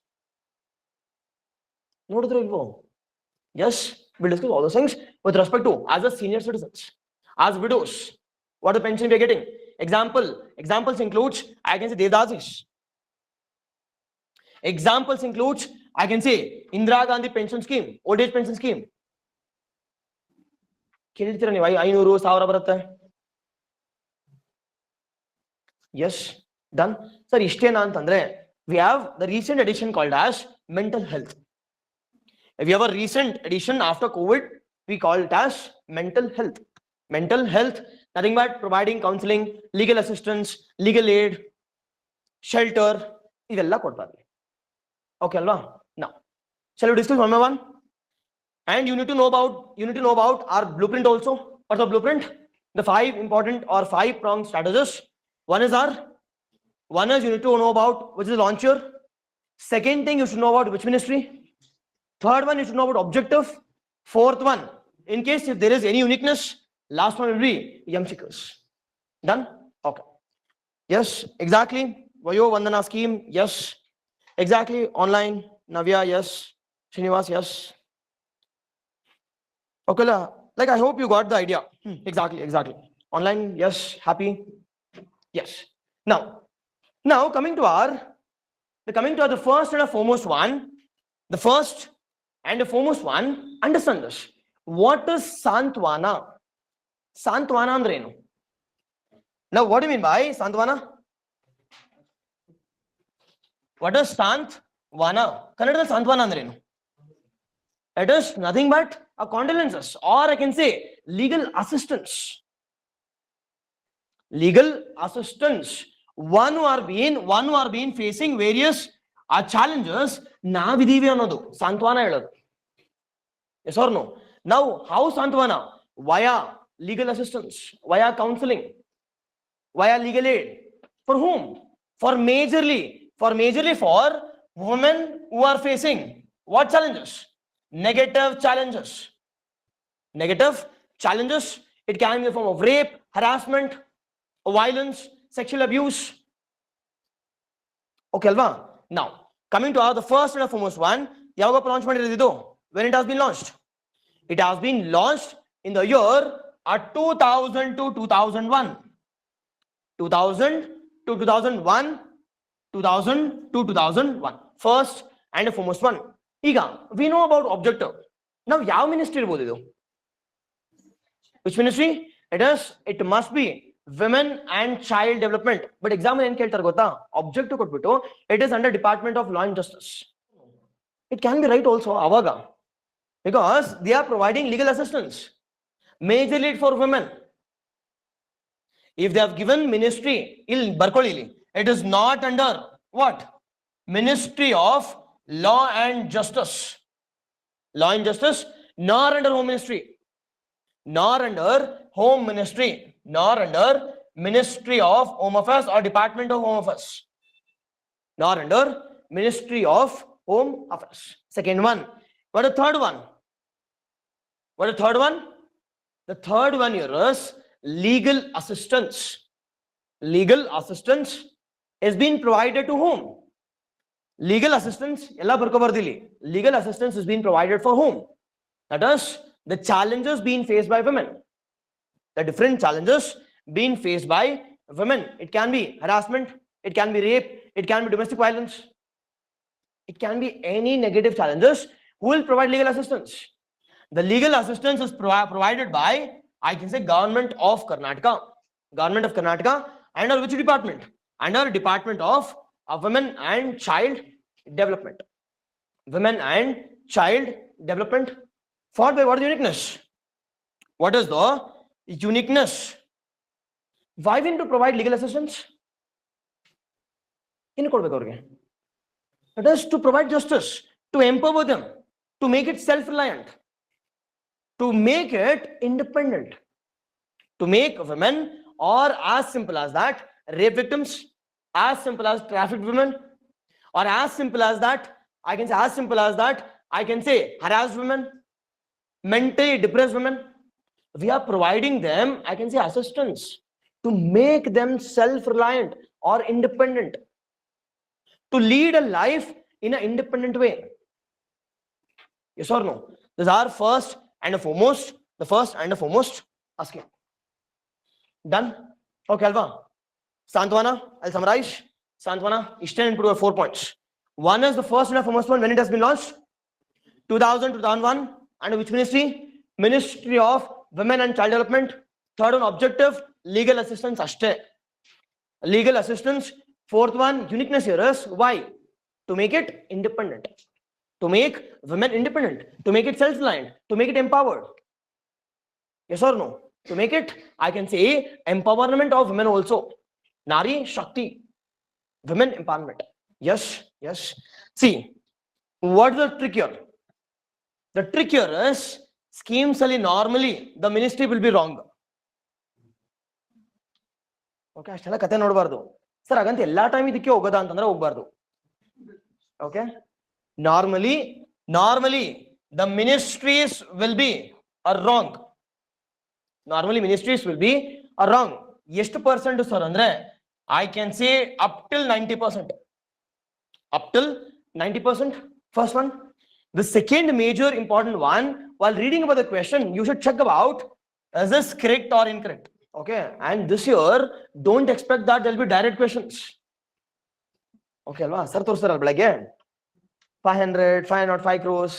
ನೋಡಿದ್ರೆ ಇಲ್ವೋ? Yes, we'll discuss all those things with respect to as a senior citizens, as widows, what the pension we are getting. Examples includes, I can say Devdasis. Examples includes, I can say Indira Gandhi pension scheme, old age pension scheme. ಕೇಳಿರ್ತೀರ ನೀವು 500,000 ಬರುತ್ತೆ. Yes, done. Sir, ಇಷ್ಟೇನಾ ಅಂತಂದ್ರೆ we have the recent edition called as mental health. If you have a recent edition after COVID, we call it as mental health. Mental health, nothing but providing counseling, legal assistance, legal aid, shelter, ಇದೆಲ್ಲ ಕೊಡ್ತಾರೆ. Okay ಅಲ್ವಾ? Now, shall we discuss one by one? And you need to know about our blueprint also. What's the blueprint? The 5 important or 5 pronged strategies. One is you need to know about which is the launcher. Second thing, you should know about which ministry. Third one, you should know about objective. Fourth one, in case if there is any uniqueness, last one will be MCQs. Done? Okay. Yes, exactly. Vayo Vandana scheme. Yes. Exactly. Online. Navya. Yes. Srinivas. Yes. Okay. Like I hope you got the idea. Exactly. Online. Yes. Happy. Yes. Now coming to the first and the foremost one. The first and the foremost one, understand this. What is Santvana? Santvana andre enu? Now, what do you mean by Santvana? What is Santvana? Kannadadalli Santvana andre enu? It is nothing but a condolences, or I can say legal assistance. Legal assistance. One who are been facing various challenges. ನಾವಿದೀವಿ ಅನ್ನೋದು ಸಾಂತ್ವನ ಹೇಳೋದು. Yes or no? Now, how Santvana? Via legal assistance, via counseling, via legal aid. For whom? For majorly for women who are facing what challenges? Negative challenges. It can be in the form of rape, harassment, violence, sexual abuse. Okay, alva? Now, coming to the first and the foremost one, ಯಾವಾಗ launch ಮಾಡಿರೋದು? When it has been launched? It has been launched in the year 2000 to 2001. 2000 to 2001. 2000 to 2001. First and the foremost one. ಈಗ we know about objective. Now, ಯಾವ ministry ಇರಬಹುದು ಇದು? Which ministry? It must be women and child development. But exam ಏನು ಕೇಳ್ತಾರೆ ಗೊತ್ತಾ? Objective ಕೊಟ್ಬಿಟ್ಟು it is under Department of Law and Justice. It can be right also ಅವಾಗ, because they are providing legal assistance majorly for women. If they have given ministry, it is not under what? Ministry of Law and Justice, nor under Home Ministry, nor under Ministry of Home Affairs or Department of Home Affairs, nor under Ministry of Home Affairs. Second one. What is the third one? The third one here is legal assistance. Legal assistance is being provided to whom? Legal assistance is being provided for whom? That is the challenges being faced by women. The different challenges being faced by women. It can be harassment, it can be rape, it can be domestic violence, it can be any negative challenges. Who will provide legal assistance? The legal assistance is provided by, I can say, Government of Karnataka. Under which department? Under Department of Women and Child Development. Followed by what is the uniqueness? What is the uniqueness? Why we need to provide legal assistance? It is to provide justice, to empower them, to make it self-reliant, to make it independent, to make women, or as simple as that, rape victims, as simple as trafficked women, or as simple as that, I can say harassed women, mentally depressed women. We are providing them, I can say, assistance to make them self-reliant or independent, to lead a life in an independent way. Yes or no? These are first and the foremost asking. Done? Okay, Alva. Santwana, I'll summarize. Santwana, Eastern input were 4 points. One is the first and the foremost one when it has been launched. 2000, 2001. Under which ministry? Ministry of Women and Child Development. Third one, objective, legal assistance. Ashte. Legal assistance. Fourth one, uniqueness here is why? To make it independent. To make women independent. To make it self-reliant. To make it empowered. Yes or no? To make it, I can say, empowerment of women also. Nari Shakti. Women empowerment. Yes, yes. See, what is the trick here? The trick here is, schemes ali normally the ministry will be wrong. Okay, ಅಷ್ಟೆಲ್ಲ ಕತೆ ನೋಡಬಾರ್ದು sir. ಹಾಗಂತ ಎಲ್ಲಾ time ಇದಕ್ಕೆ ಹೋಗೋದಾ ಅಂತಂದ್ರೆ ಹೋಗಬಾರ್ದು. Okay, normally the ministries will be wrong. Normally ministries will be wrong. ಎಷ್ಟು percent sir ಅಂದ್ರೆ I can say up till 90%. Up till 90%. First one. The second major important one, while reading about the question, you should check about is this correct or incorrect. Okay, and this year don't expect that there will be direct questions. Okay, alva sir ತೋರಿಸ್ತಾರಲ್ಲ ಬೆಳಗ್ಗೆ 505 crores.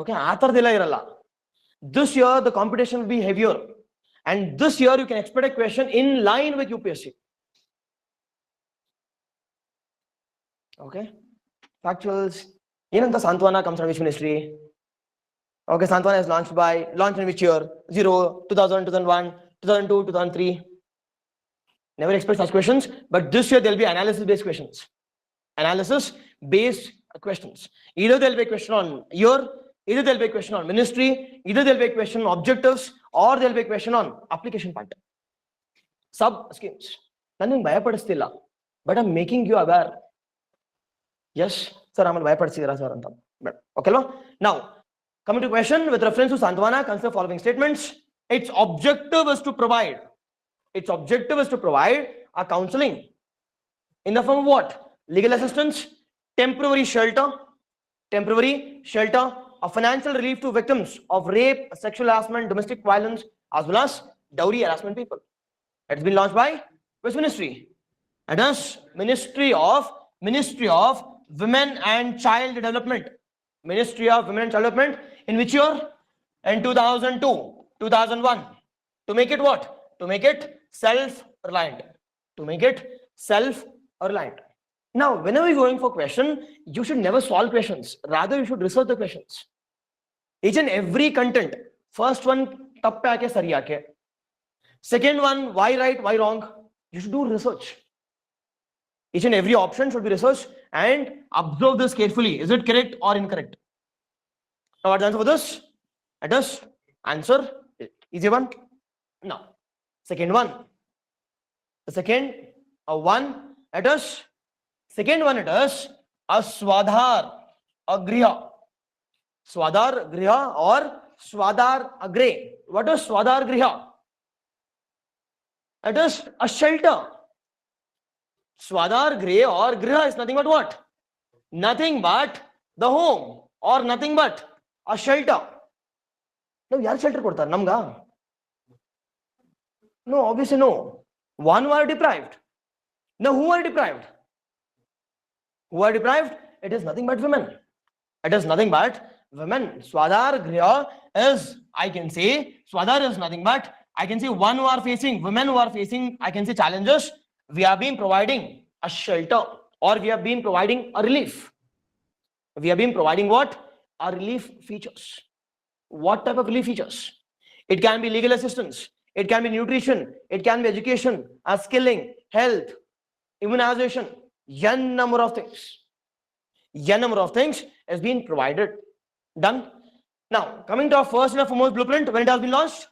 Okay, ಆ ತರದೆಲ್ಲ ಇರಲ್ಲ. This year the competition will be heavier, and this year you can expect a question in line with UPSC. Okay, factuals. ಏನಂತ Santwana comes from which ministry? Okay, Santwana is launched in which year? 0, 2000, 2001, 2002, 2003. Never expect such questions, but this year there will be analysis-based questions. Analysis-based questions. Either there will be a question on year, either there will be a question on ministry, either there will be a question on objectives, or there will be a question on application part. Sub-schemes. Nothing bhayapadistilla, but I'm making you aware. Yes, sir, I'm bhayapadistira sir anta. Okay, now coming to question with reference to Santwana, consider following statements. Its objective is to provide a counseling in the form of what? Legal assistance, temporary shelter, a financial relief to victims of rape, sexual harassment, domestic violence, as well as dowry harassment people. It's been launched by which ministry? It is Ministry of Women and Child Development. Ministry of Women and Child Development. In which year? In 2002, 2001. To make it what? To make it self-reliant. Now, whenever you're going for question, you should never solve questions. Rather, you should research the questions. Each and every content. First one, tappe aake sari aake. Second one, why right, why wrong? You should do research. Each and every option should be researched and observe this carefully. Is it correct or incorrect? Now, what's the answer for this? It is answer. Easy one. Now, second one. The second one, it is a Swadhar Agriha. Swadhar Griha or Swadhar Agre. What is Swadhar Griha? It is a shelter. Swadhar Griha or Griha is nothing but what? Nothing but the home or nothing but a shelter. Now, yaar shelter kodtar namga? No, obviously no. One who are deprived. Now, who are deprived? It is nothing but women. Swadhar Griha is, I can say, Swadhar is nothing but, I can say, women who are facing, I can say, challenges. We have been providing a shelter, or we have been providing a relief. We have been providing what? A relief features. What type of relief features? It can be legal assistance. It can be nutrition. It can be education, skilling, health, immunization. N number of things has been provided. Done. Now, coming to our first and foremost blueprint, when it has been launched?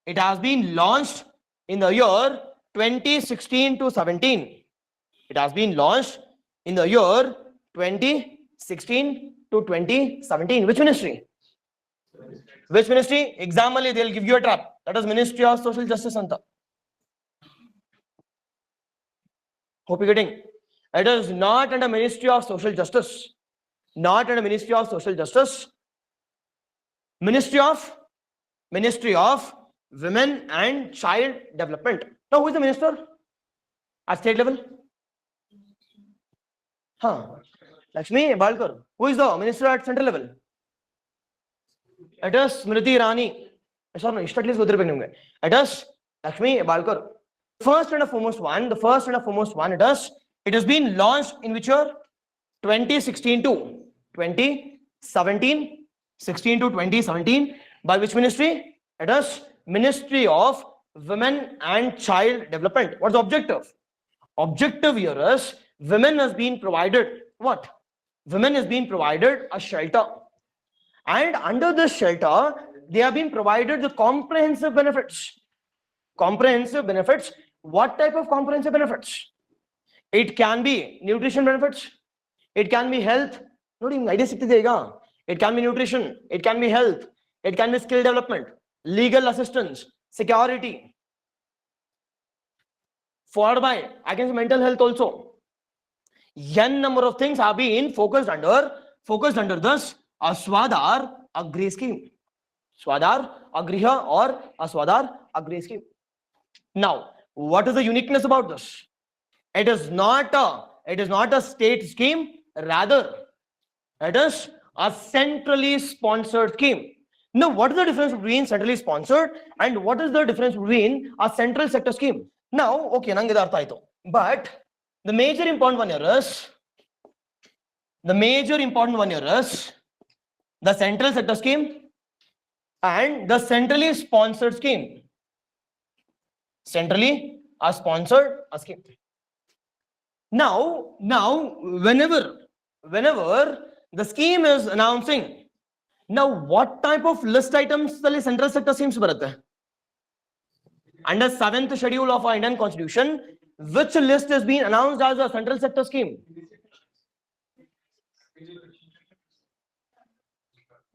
It has been launched in the year 2016 to 17. It has been launched in the year 2016 to 2017. Which ministry? Exam ali they'll give you a trap. That is Ministry of Social Justice anta. Hope you're getting. It is not under Ministry of Social Justice. Not under Ministry of Social Justice. Ministry of Women and Child Development. Now, who is the minister at state level? Lakshmi Balkar. Who is the minister at central level? It is Smriti Irani. Sorry, at least it is Lakshmi Balkar. First and the foremost one, it has been launched in which year? 2016 to 2017. 16 to 2017. By which ministry? It is Ministry of Women and Child Development. What's the objective? Objective here is women has been provided what? Women has been provided a shelter. And under this shelter, they have been provided the comprehensive benefits. Comprehensive benefits. What type of comprehensive benefits? It can be nutrition benefits. It can be health. It can be nutrition. It can be health. It can be skill development, legal assistance, security. Followed by, I can say mental health also. N number of things have been focused under this Swadhar Agri scheme. Swadhar Agriha or Swadhar Agri scheme. Now, what is the uniqueness about this? It is not a state scheme, rather it is a centrally sponsored scheme. Now, what is the difference between centrally sponsored and what is the difference between a central sector scheme? Now, okay, but the major important one here is the central sector scheme and the centrally sponsored scheme. Centrally sponsored scheme. Now, whenever the scheme is announcing, now what type of list items the central sector schemes baratte? Under 7th schedule of our Indian Constitution, which list has been announced as a central sector scheme?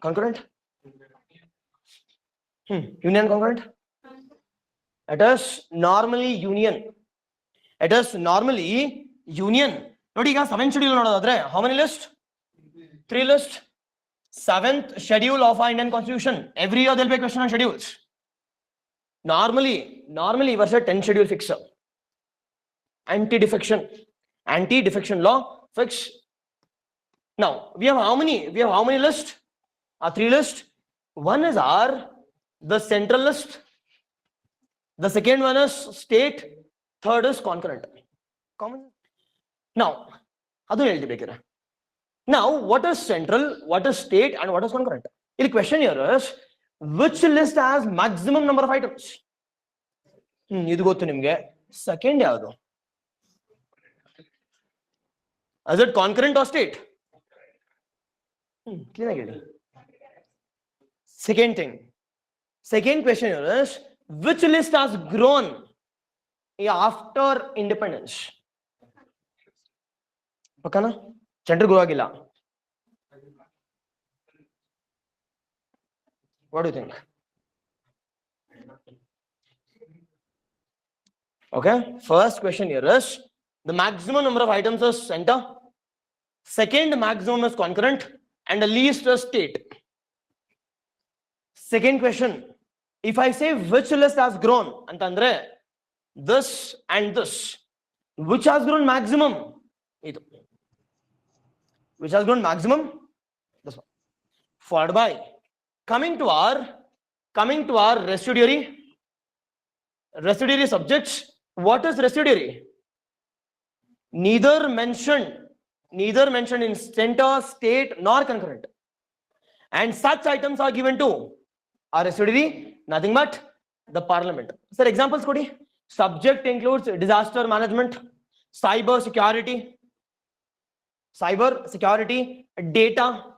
Concurrent? Union concurrent? It is normally union. It is normally union. Nodi ga 7th schedule nodadre. How many lists? 3 lists. 7th schedule of our Indian Constitution. Every year there will be a question on schedules. Normally, verse 10 schedule fix. Anti-defection law fix. Now, we have how many lists? 3 lists. One is the central list. The second one is state. Third is concurrent. Now, what is central, what is state, and what is concurrent? The question here is, which list has maximum number of items? Second, is it concurrent or state? Second thing. Second question here is, which list has grown after independence? Center Guragila. What do you think? Okay, first question here is the maximum number of items is center, second maximum is concurrent, and the least is state. Second question, if I say which list has grown, antandre this and this, which has grown maximum? Which has grown maximum? This one. Followed by coming to our residuary subjects. What is residuary? Neither mentioned in center, state, nor concurrent. And such items are given to our residuary, nothing but the parliament. Sir, examples Kodi? Subject includes disaster management, cyber security, data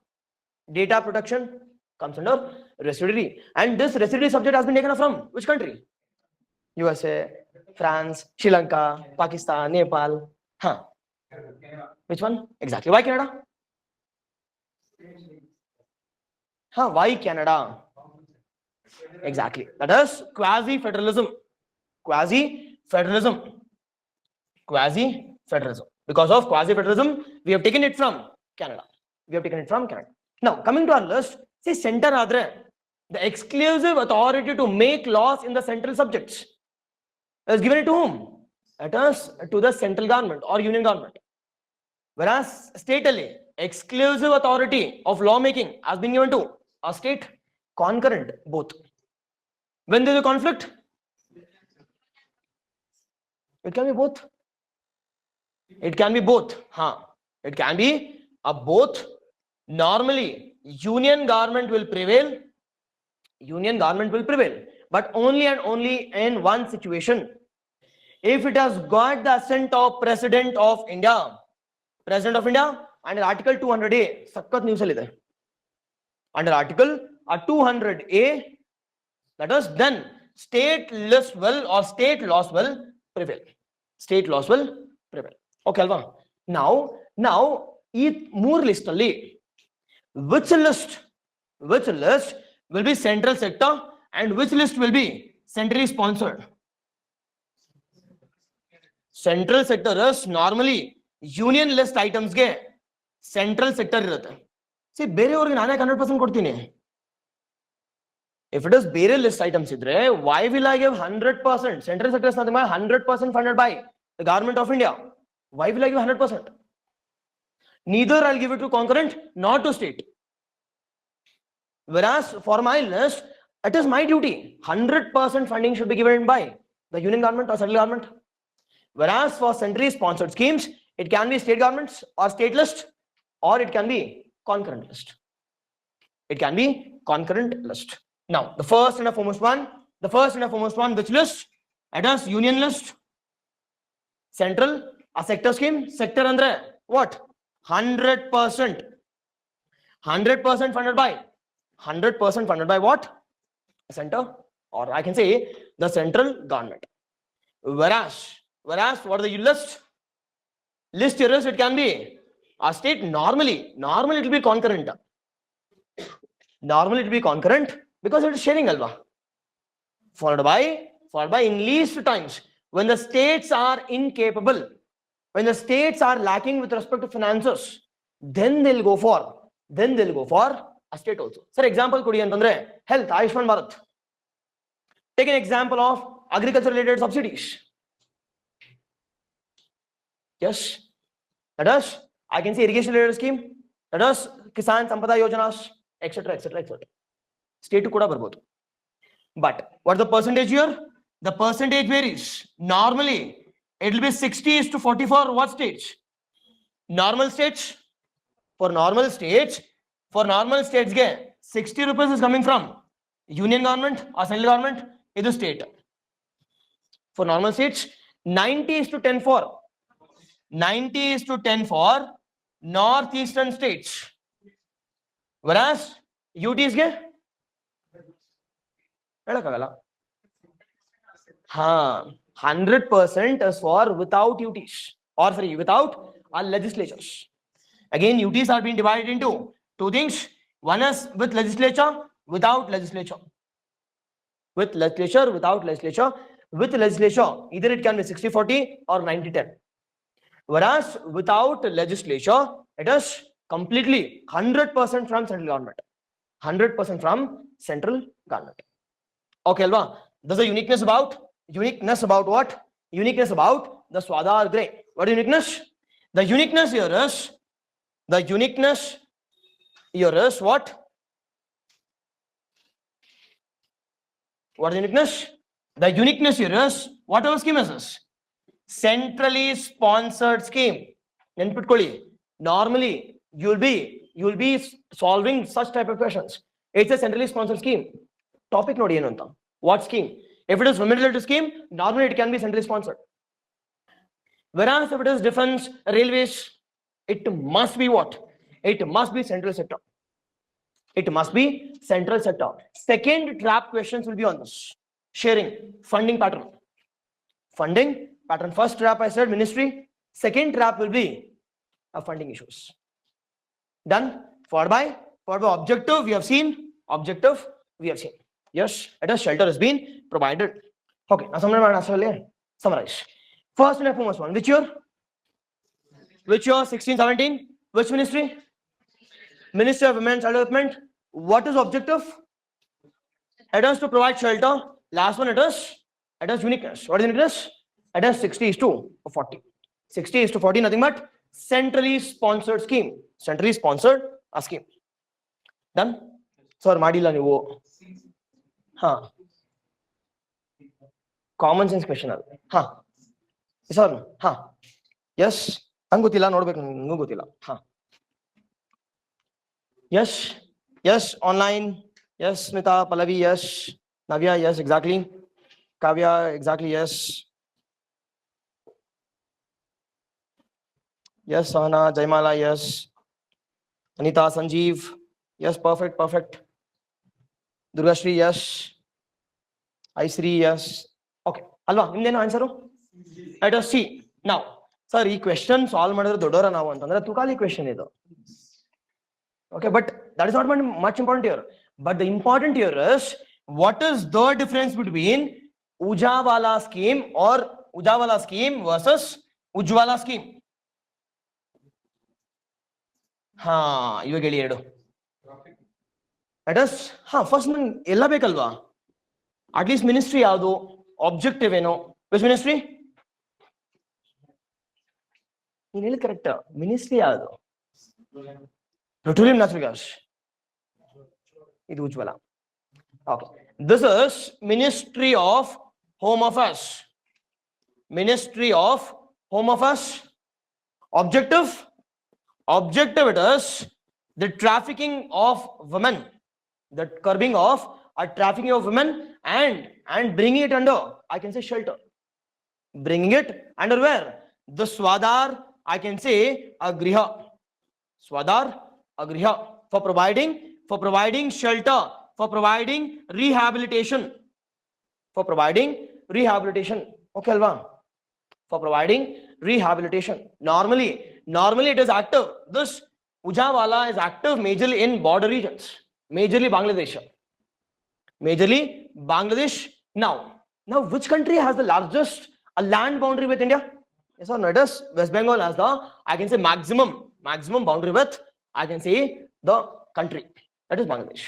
protection comes under residuary. And this residuary subject has been taken from which country? USA, France, Sri Lanka, Pakistan, Nepal. Which one? Exactly. Why Canada? Why Canada? Exactly. That is quasi-federalism. Because of quasi-federalism, we have taken it from Canada. We have taken it from Canada. Now, coming to our list, see center adre, the exclusive authority to make laws in the central subjects is given it to whom? It is to the central government or union government. Whereas statally, exclusive authority of lawmaking has been given to a state, concurrent, both. When there is a conflict, it can be both. It can be both. It can be a both. Normally, union government will prevail. Union government will prevail, but only and only in one situation. If it has got the assent of President of India, under Article 200A, sakkat news alide. Under Article 200A, that is, then state laws will prevail. State laws will prevail. Okay, Alva. Now, ee more list alli, which list will be central sector and which list will be centrally sponsored? Central sector is normally union list items ge central sector irutte. See, bere avrige nane 100% kodtini. If it is bere list items idre, why will I give 100%? Central sector is nothing but 100% funded by the government of India. Why will I give 100%? Neither I'll give it to concurrent nor to state. Whereas for my list, it is my duty. 100% funding should be given by the union government or central government. Whereas for centrally sponsored schemes, it can be state governments or state list, or it can be concurrent list. It can be concurrent list. Now, the first and the foremost one, which list? It is union list. Central, a sector scheme. Sector andre what? 100%. 100% funded by. 100% funded by what? Center, or I can say the central government. Whereas what are the list? List here is, it can be a state. Normally it will be concurrent. Normally it will be concurrent because it is sharing alva. Followed by in least times when the states are incapable, when the states are lacking with respect to finances, then they'll go for a state also. Sir, example kodi antandre health, Ayushman Bharat. Take an example of agriculture related subsidies. Yes, that is, I can say irrigation related scheme, that is Kisan Sampada Yojanas, etc. State kuda barbodu. But what the percentage here? The percentage varies. Normally, it will be 60:40 for what states? Normal states. For normal states, 60 rupees is coming from union government or central government, is the state. For normal states, 90:10 for. 90:10 for northeastern states. Whereas UTs ge 100% is for without UTs, or sorry, without our legislatures. Again, UTs are being divided into two things. One is with legislature, without legislature. With legislature, without legislature. With legislature, either it can be 60:40 or 90:10. Whereas without legislature, it is completely 100% from central government. 100% from central government. Okay, Alva. There's a uniqueness about what? Uniqueness about the Swadhar Grey. What is uniqueness? The uniqueness here is what? What is uniqueness? The uniqueness here is, whatever scheme is this? Centrally sponsored scheme. Normally, you'll be solving such type of questions. It's a centrally sponsored scheme. Topic nodi enu anta. What scheme? If it is women-related scheme, normally it can be centrally sponsored. Whereas if it is defense, railways, it must be what? It must be central sector. It must be central sector. Second trap questions will be on this. Sharing, funding pattern. Funding pattern. First trap I said ministry. Second trap will be funding issues. Done. Followed by objective we have seen. Yes, it is shelter has been provided. Okay, now summarize. First and foremost one. Which year? 16, 17? Which ministry? Ministry of Women and Child Development. What is objective? It is to provide shelter. Last one, it is uniqueness. What is uniqueness? It is 60:40. 60:40, nothing but centrally sponsored scheme. Centrally sponsored a scheme. Done? Sir, Madila Nivo. Huh. Common sense question. Huh. Sir, huh. Yes. Angutila, not Nugutila. Huh. Yes. Yes. Online. Yes. Smita, Pallavi, yes. Navya, yes, exactly. Kavya, exactly, yes. Yes, Sahana, Jaimala, yes. Anita, Sanjeev, yes, perfect. Durgashri, yes. Aisri, yes. Okay. Alva, nimdeno answer? Let us see. Now, sir, this question solve madidre dodora navu antandre tukali question idu. Okay, but that is not much important here. But the important here is what is the difference between Ujjwala scheme or Ujjwala scheme versus Ujjwala scheme? ಇವಾಗ ಹೇಳಿ ಎರಡು. Let us first ಎಲ್ಲ ಬೇಕಲ್ವಾ? At least ministry ಯಾವುದು, objective ಏನು? Which ministry? ನೀನು ಹೇಳಿ correct. Ministry ಯಾವುದು? Petroleum natural gas. ಇದು ಉಜ್ವಲ. Okay. This is Ministry of Home Affairs. Ministry of Home Affairs. Objective it is the trafficking of women, the curbing of trafficking of women and bringing it under, I can say, shelter. Bringing it under where? The Swadhar, I can say, Agriha. Swadhar Agriha, for providing shelter, for providing rehabilitation. Okay, alva? For providing rehabilitation. Normally it is active. This Ujjwala is active majorly in border regions, majorly Bangladesh. Now which country has the largest land boundary with India? Yes or no? It is West Bengal has the, I can say, maximum boundary with, I can say, the country, that is Bangladesh.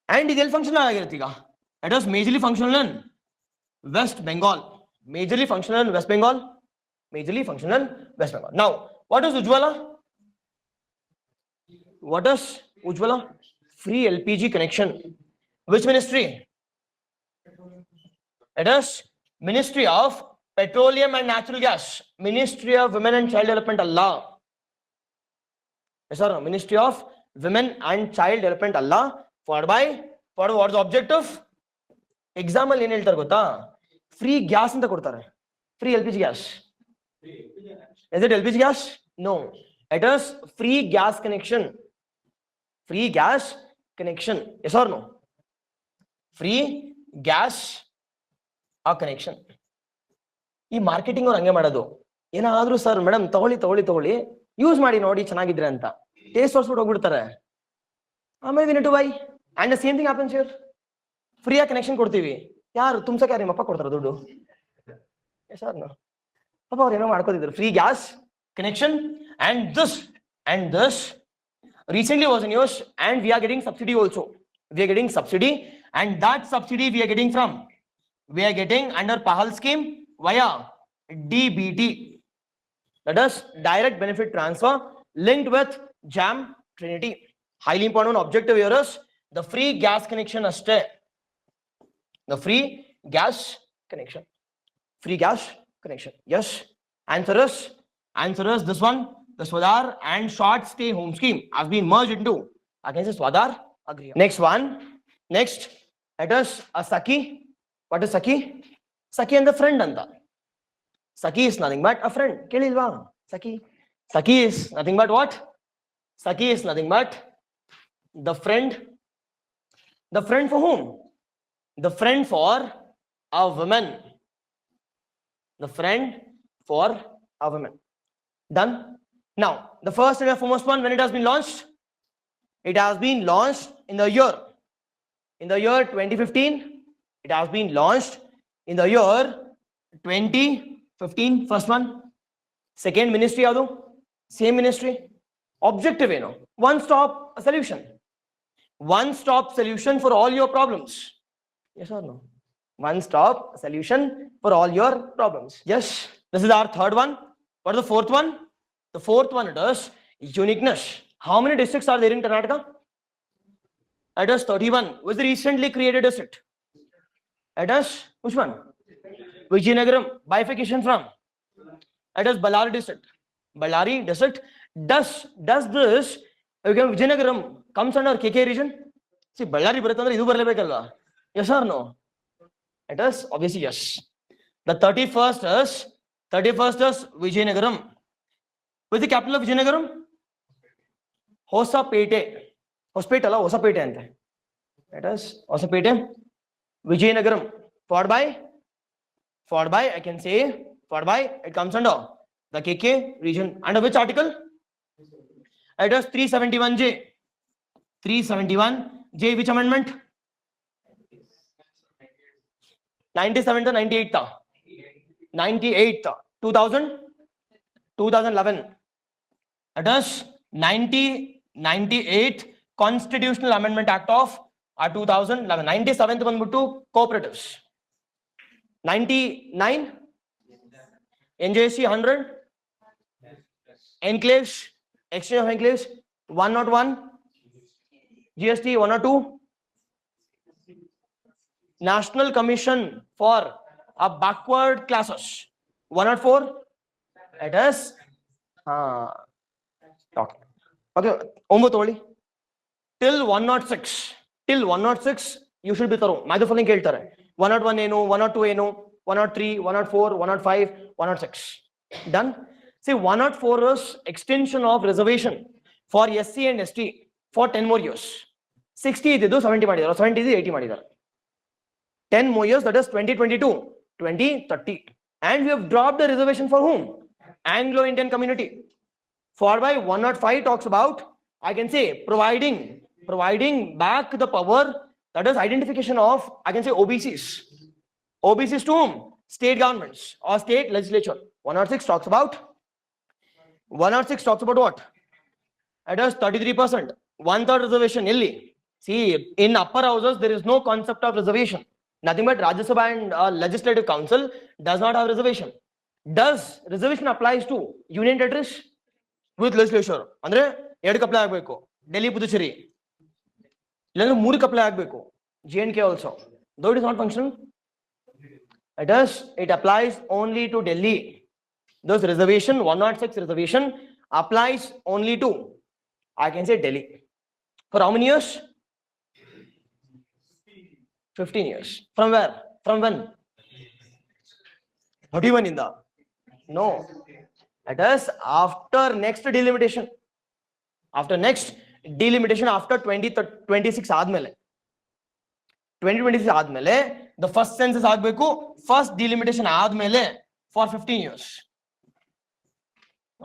And it is functional. It is majorly functional in West Bengal. Majorly functional in West Bengal. Now, what is Ujjwala? Free LPG connection. Which ministry? It is Ministry of Petroleum and Natural Gas. Ministry of Women and Child Development Allah. Yes, sir. Ministry of Women and Child Development Allah. For what is the objective? Example ಏನು ಹೇಳ್ತಾರೆ ಗೊತ್ತಾ? Free gas ಅಂತ ಕೊಡ್ತಾರೆ. Free LPG gas. Is it LPG gas? No. It is free gas connection. Yes or no? Free gas connection. ಈ marketing ಅವ್ರು ಹಂಗೆ ಮಾಡೋದು. ಏನಾದ್ರೂ ಸರ್ ಮೇಡಮ್ ತಗೊಳ್ಳಿ ಯೂಸ್ ಮಾಡಿ ನೋಡಿ ಚೆನ್ನಾಗಿದ್ರೆ ಅಂತ ಟೇಸ್ಟ್ ತೋರಿಸ್ಬಿಟ್ಟು ಹೋಗ್ಬಿಡ್ತಾರೆ. ಆಮೇಲೆ we need to buy. And the same thing happens here. Free connection ಕೊಡ್ತೀವಿ. ಯಾರು ತುಂಬಸಕ್ಕೆ ಯಾರು ನಿಮ್ಮಪ್ಪ ಕೊಡ್ತಾರೆ ದುಡ್ಡು? Yes or no? ಪಾಪ ಅವ್ರು ಏನೋ ಮಾಡ್ಕೋತಿದ್ರು. Free gas connection and this recently was in news, and we are getting subsidy also. We are getting subsidy, and that subsidy we are getting under PAHAL scheme via DBT. That is direct benefit transfer linked with JAM Trinity. Highly important objective here is the free gas connection aste. The free gas connection. Yes. Answer is this one. The Swadhar and short stay home scheme has been merged into, I can say, Swadhar Agriha. Next one. It is a Sakhi. What is Sakhi? Sakhi and the friend anta. Sakhi is nothing but a friend. Kelilva. Sakhi is nothing but what? Sakhi is nothing but the friend. The friend for whom? The friend for a woman. The friend for a woman. Done. Now, the first and the foremost one, when it has been launched? It has been launched in the year 2015. It has been launched in the year 2015. First one. Second ministry, same ministry. Objective one stop solution. One stop solution for all your problems. Yes or no? One stop solution for all your problems. Yes. This is our third one. What is the fourth one? The fourth one it is uniqueness. How many districts are there in Karnataka? It is 31. Was the recently created district? It is which one? Vijayanagaram. Bifurcation from? It is Ballari district. Ballari district. Does this Vijayanagaram comes under KK region? See, Ballari Bharatandra idu barlebekalva. Yes or no? It is obviously yes. The 31st is Vijayanagaram. What is the capital of Vijayanagaram? Hosapete. Hospital Hosapete ante. It is Hosapete. Vijayanagaram. Followed by I can say it comes under the KK region. Under which article? It is 371J. 371J. Which amendment? 97th or 98th? 98th. 2011. It is 98th Constitutional Amendment Act of 2011. 97th ಬಂದ್ಬಿಟ್ಟು cooperatives. 99 NJC 100 enclaves, exchange of enclaves 101, GST 102, National Commission for Backward Classes 104. It is okay. Till 106 you should be thorough. Maida following keltare 101 ಏನು 102 ಏನು 103 104 105 106 done. See, 104 is extension of reservation for SC and ST for 10 more years. 60 ಇದ್ದು 70 ಮಾಡಿದ್ದಾರೆ, 70 ಇದೆ 80 ಮಾಡಿದ್ದಾರೆ. 10 more years, that is 2022 2030, and we have dropped the reservation for whom? Anglo-Indian community. Followed by 105 talks about, I can say, providing back the power, that is identification of, I can say, OBCs to whom? State governments or state legislature. 106 talks about what? It is 33%, 1/3 reservation. See, in upper houses there is no concept of reservation. Nothing but Rajya Sabha and Legislative Council does not have reservation. Does reservation applies to union territories with legislature? Andre edukku apply agbeku. Delhi, Puducherry illandre moorukku apply agbeku. JNK also, though it is not functional, it applies only to Delhi. Those reservation 106 reservation applies only to, I can say, Delhi. For how many years? 15 years. From where? From when? 31 in the? No. It is after next delimitation. After 2026 ಆದ್ಮೇಲೆ 2026 ಆದ್ಮೇಲೆ the first census ಆಗಬೇಕು, first delimitation ಆದ್ಮೇಲೆ for 15 years.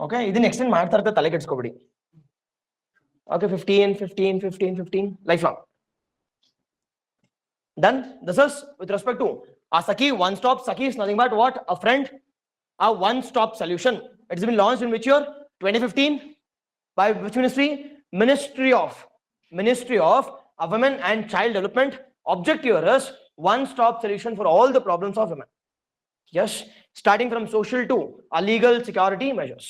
Okay, ಇದನ್ನ extend ಮಾಡ್ತಾ ಇರ್ತಾರೆ, ತಲೆ ಕೆಡಿಸ್ಕೋಬೇಡಿ. Okay, 15 lifelong. Then this is with respect to a Sakhi one stop. Sakhi is nothing but what? A friend, a one stop solution. It has been launched in which year? 2015. By which ministry? Ministry of Women and Child Development. Objective is one stop solution for all the problems of women. Yes, starting from social to legal security measures.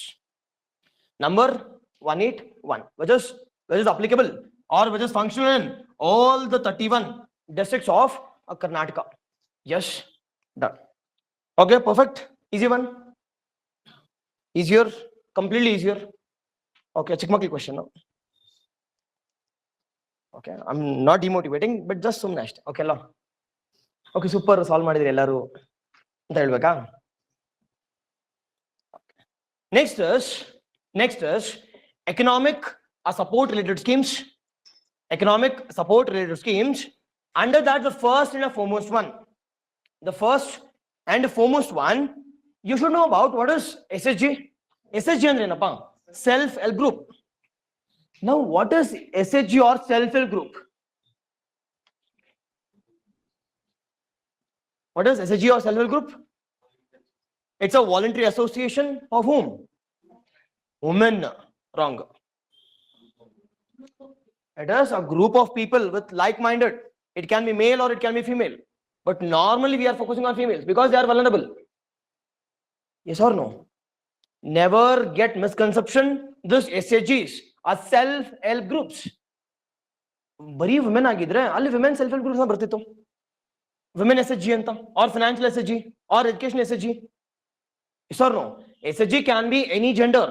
Number 181, which is applicable or which is functional in all the 31 districts of Karnataka. Yes, done. Okay, perfect. Easy one. Easier, completely easier. Okay, chikmakli question now. Okay, I'm not demotivating, but just some next. Okay, la. Okay, super, solve ಮಾಡಿದ್ರಿ ಎಲ್ಲರೂ ಅಂತ ಹೇಳ್ಬೇಕಾ? Next is economic support related schemes. Economic support related schemes. Under that, the first and foremost one, you should know about what is SHG. SHG ಅಂದ್ರೆ ಏನಪ್ಪ? Self help group. Now, what is SHG or self help group? What is SHG or self help group? It's a voluntary association of whom? Women. Wrong. It is a group of people with like-minded. It can be male or it can be female. But normally we are focusing on females because they are vulnerable. Yes or no? Never get misconception. This SHGs are self-help groups. ಬರೀ women ಆಗಿದ್ರೆ ಅಲ್ಲಿ women self help groups ಬರ್ತಿತ್ತು. Women SHG ಅಂತ, or financial SHG, or education SHG. Yes or no? SHG can be any gender.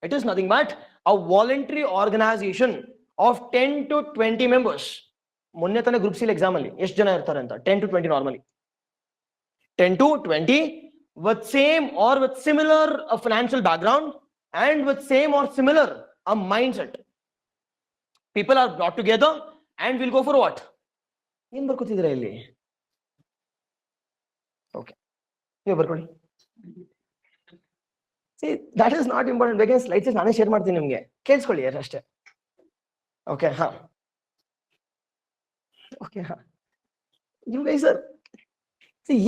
It is nothing but a voluntary organization of 10 to 20 members. ಮೊನ್ನೆ ತಾನೇ group C exam ಅಲ್ಲಿ ಎಷ್ಟು ಜನ ಇರ್ತಾರೆ ಅಂತ? 10 to 20 normally. 10 to 20 with same or with similar financial background and with same or similar mindset. People are brought together and we'll go for what? ಏನ್ ಬರ್ಕೋತಿದ್ರೆ ಇಲ್ಲಿ? Okay, ನೀವು ಬರ್ಕೊಳ್ಳಿ. See, that is not important. ಬೇಕಾದ್ರೆ slides ನಾನೇ share ಮಾಡ್ತೀನಿ ನಿಮ್ಗೆ, ಕೇಳಿಸ್ಕೊಳ್ಳಿ ಅಷ್ಟೇ. ಓಕೆ, ಹಾ, ಓಕೆ, ಹಾ. ನೀವು ಗೈಸ್ ಸರ್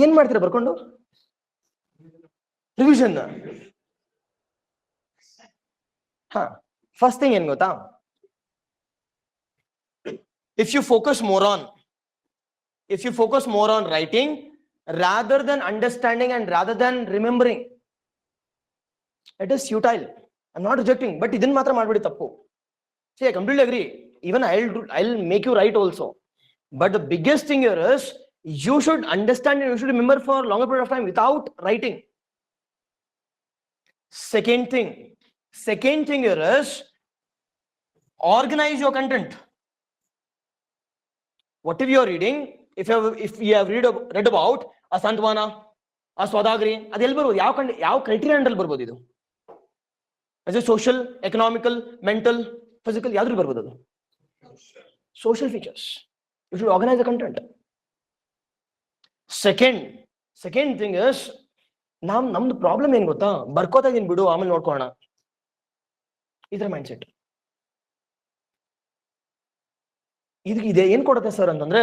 ಏನ್ ಮಾಡ್ತೀರಾ ಬರ್ಕೊಂಡು? ರಿವಿಷನ್. ಹಾ, ಫಸ್ಟ್ ಥಿಂಗ್ ಏನ್ ಗೊತ್ತಾ? If you focus more on writing rather than understanding and rather than remembering, it is futile. I'm not rejecting, but idin matra madbidi tappu. See, I completely agree. Even I'll make you write also. But the biggest thing here is you should understand and you should remember for a longer period of time without writing. Second thing here is organize your content. Whatever you are reading, if you have read about a Santwana, a Swadagri, ಅದೆಲ್ಲಿ ಬರ್ಬೋದು? ಯಾವ criteria ಅಂಡಲ್ಲಿ ಬರ್ಬೋದು ಇದು? as a social, economical, mental, physical, ಯಾವ್ದ್ರಲ್ಲಿ ಬರ್ಬೋದು ಅದು? Social features. You should organize the content. Second thing is ನಮ್ದು problem ಏನ್ ಗೊತ್ತಾ? ಬರ್ಕೋತಾ ಇದೀನಿ ಬಿಡು, ಆಮೇಲೆ ನೋಡ್ಕೋಣ, ಇದ್ರ ಮೈಂಡ್ ಸೆಟ್. ಇದೆ ಏನ್ ಕೊಡುತ್ತೆ ಸರ್ ಅಂತಂದ್ರೆ,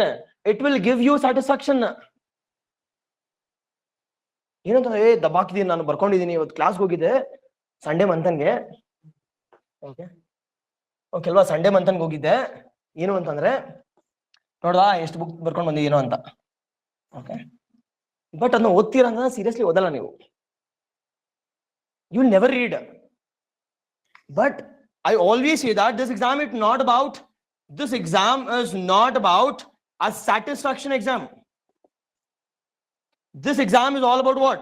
it will give you satisfaction. ಏನಂತಂದ್ರೆ, ದಬ್ಬಾಕಿದೀನಿ, ನಾನು ಬರ್ಕೊಂಡಿದೀನಿ, ಇವತ್ತು ಕ್ಲಾಸ್ಗೆ ಹೋಗಿದ್ದೆ ಸಂಡೇ ಮಂಥನ್ಗೆ. ಓಕೆ ಅಲ್ವಾ? ಸಂಡೇ ಮಂಥನ್ಗೆ ಹೋಗಿದ್ದೆ. ಏನು ಅಂತಂದ್ರೆ, ನೋಡ್ದಾ ಎಷ್ಟು ಬುಕ್ ಬರ್ಕೊಂಡು ಬಂದಿದ್ದೀನೋ ಅಂತ. ಓಕೆ, ಬಟ್ ಅದನ್ನ ಓದ್ತೀರಾ ಅಂತ ಸೀರಿಯಸ್ಲಿ ಓದಲ್ಲ ನೀವು. You will never read. But I always say that this exam is not about a satisfaction exam. This exam is all about what?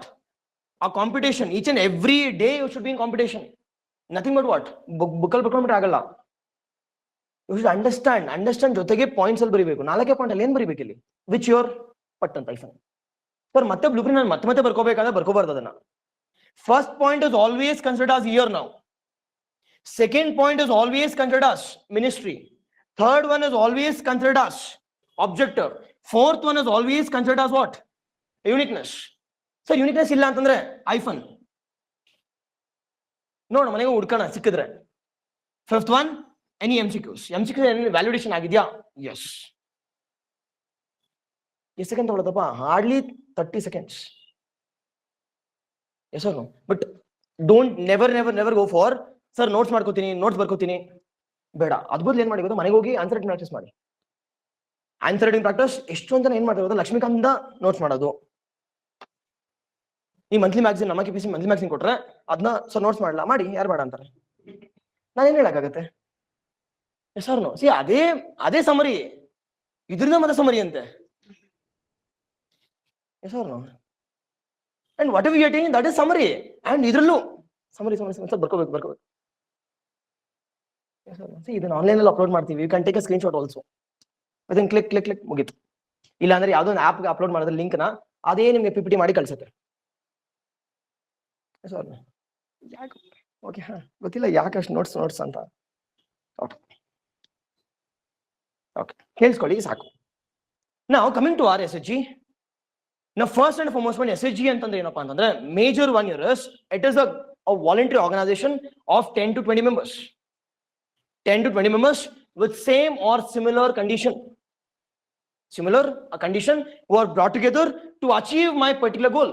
A competition. Each and every day you should be in competition. Nothing but what? Bookal ಬರ್ಕೊಂಡ್ಬಿಟ್ರೆ ಆಗಲ್ಲ. You should understand ಜೊತೆಗೆ points ಅಲ್ಲಿ ಬರೀಬೇಕು. 4 point ಅಲ್ಲಿ ಏನ್ ಬರೀಬೇಕು ಇಲ್ಲಿ? Which your ಪಟ್ ಅಂತ ಐಫನ್ ಸರ್. ಮತ್ತೆ ಬ್ಲೂ ಪ್ರಿಂಟ್ ನಾನು ಮತ್ತೆ ಬರ್ಕೋಬೇಕಾದ್ರೆ ಬರ್ಕೋಬಾರ್ದು ಅದನ್ನ. First point is always considered as year now. Second point is always considered as ministry. Third one is always considered as objective. Fourth one is always considered as what? Uniqueness. So uniqueness illa antandre iPhone. No, manege hudkana sikkidre. Fifth one, any MCQs. MCQs any validation agidya? Yes. Yes, second thodappa, hardly 30 seconds. Yes or no? But don't never go for sir notes barkotini. ಬೇಡ. ಅದ್ ಬದಲು ಏನ್ ಮಾಡಿ ಗೊತ್ತಾ? ಮನೆಗೆ ಹೋಗಿ answer writing practice ಮಾಡಿ. Answer writing practice ಎಷ್ಟೊಂದು ಜನ ಏನ್ ಮಾಡ್ತಾರೆ ಗೊತ್ತಾ? ಲಕ್ಷ್ಮೀಕಾಂತ್ ನೋಟ್ಸ್ ಮಾಡೋದು. ಈ ಮಂತ್ಲಿ ಮ್ಯಾಗ್ಝಿನ್, ನಮ್ಮ KPSC ಮಂತ್ಲಿ ಮ್ಯಾಗ್ಝಿನ್ ಕೊಟ್ರೆ ಅದನ್ನ ಸರ್ ನೋಟ್ಸ್ ಮಾಡಲ್ಲ, ಮಾಡಿ, ಯಾರು ಬೇಡ ಅಂತಾರೆ? ನಾನೇನ್ ಹೇಳಕ್ಕಾಗತ್ತೆ? Yes or no? ಸಿ, ಅದೇ ಸಮರಿ, ಇದರಿಂದ ಮತ್ತೆ ಸಮರಿ ಅಂತೆ. Yes or no? And whatever you are taking that is summary. And ಇದ್ರಲ್ಲೂ ಸಮರಿ ಬರ್ಕೋಬೇಕು. ಇದನ್ನ ಆನ್ಲೈನ್ ಅಲ್ಲಿ ಅಪ್ಲೋಡ್ ಮಾಡ್ತೀವಿ. You can take a screenshot also. ಅದನ್ನ ಕ್ಲಿಕ್ ಮುಗೀತು. ಇಲ್ಲ ಅಂದ್ರೆ ಯಾವ್ದೋ ಒಂದು ಆಪ್ಗೆ ಅಪ್ಲೋಡ್ ಮಾಡಿದ್ರೆ ಲಿಂಕ್ ನ ಅದೇ ನಿಮ್ಗೆ PPT ಮಾಡಿ ಕಳ್ಸುತ್ತೆ. ಓಕೆ, ಹಾ, ಗೊತ್ತಿಲ್ಲ ಯಾಕೆ ಅಷ್ಟು ನೋಟ್ಸ್ ಅಂತ. ಓಕೆ, ಕೇಳಿಸ್ಕೊಳ್ಳಿ ಸಾಕು. ನಾವು ಕಮಿಂಗ್ ಟು ಆರ್ SHG. ನಾವು ಫಸ್ಟ್ ಅಂಡ್ ಫಾರ್ಮೋಸ್ಟ್ ಒಂದು SHG ಅಂತಂದ್ರೆ ಏನಪ್ಪಾ ಅಂತಂದ್ರೆ, major one year it is a voluntary organisation of 10 to 20 members. 10 to 20 members with same or similar condition. A condition who are brought together to achieve my particular goal.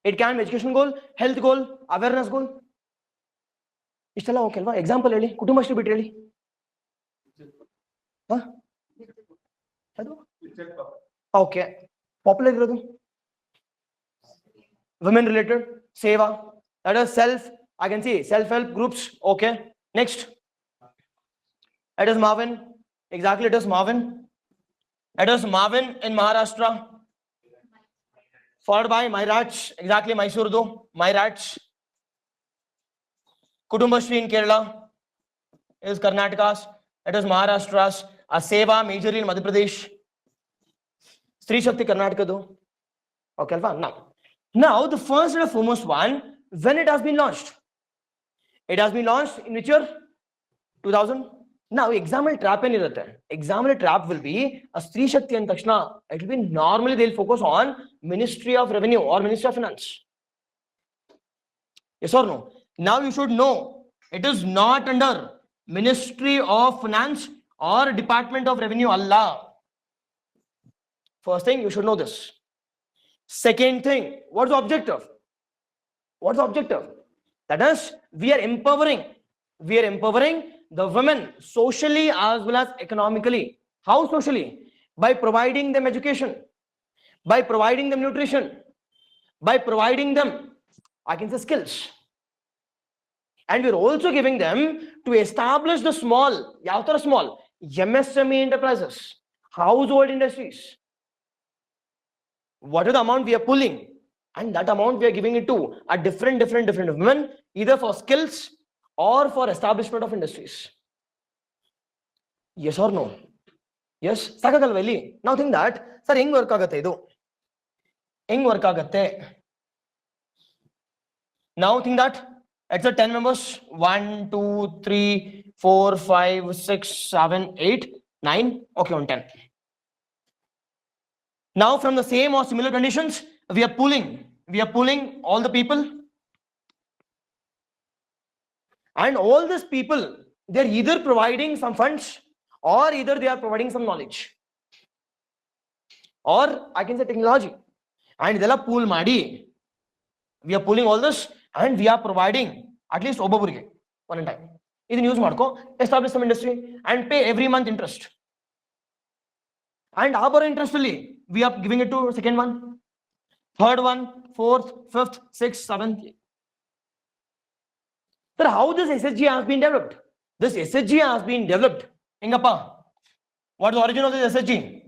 It can be education goal, health goal, awareness goal. ಇಷ್ಟೆಲ್ಲ okay ಅಲ್ವಾ? Example ಹೇಳಿ, ಕುಟುಂಬಶ್ರೀ ಬಿಟ್ಟು ಹೇಳಿ. Okay, popular ಇರೋದು women related, seva, that is self, I can see self-help groups. Okay, next, it is Marvin, exactly, it is Marvin in Maharashtra, followed by Mairats, exactly, Mysuru, Mairats. Kudumbashri in Kerala is Karnataka's, it is Maharashtra's. Seva majorly in Madhya Pradesh. Stree Shakti Karnataka do. Okay, Alpha. Now the first and foremost one, when it has been launched. It has been launched in which year? 2000. Now example trap in irutte. Example trap will be a Stree Shakti and Takshana. It will be normally they'll focus on Ministry of Revenue or Ministry of Finance. Yes or no? Now you should know it is not under Ministry of Finance or Department of Revenue. Allah. First thing, you should know this. Second thing, what's the objective? What's the objective? That is, we are empowering the women socially as well as economically. How socially? By providing them education, by providing them nutrition, by providing them, I can say, skills. And we're also giving them to establish the small, small MSME enterprises, household industries. What is the amount we are pulling? And that amount we are giving it to a different women, either for skills or for establishment of industries. Yes or no? Yes. Sakagalveli. Now think that, sir, hing work agate idu. Hing work agate. Now think that it's a 10 members. 1, 2, 3, 4, 5, 6, 7, 8, 9. Okay, on 10. Now from the same or similar conditions, we are pulling all the people, and all these people, they're either providing some funds or either they are providing some knowledge, or I can say technology. And idella pool madi, we are pulling all this and we are providing at least obaburige one time. Idin use madko, establish some industry and pay every month interest. And our interest only, we are giving it to second one, third one, fourth, fifth, sixth, seventh. Sir, how this SHG has been developed? This SHG has been developed. Ingappa, what is the origin of this SHG?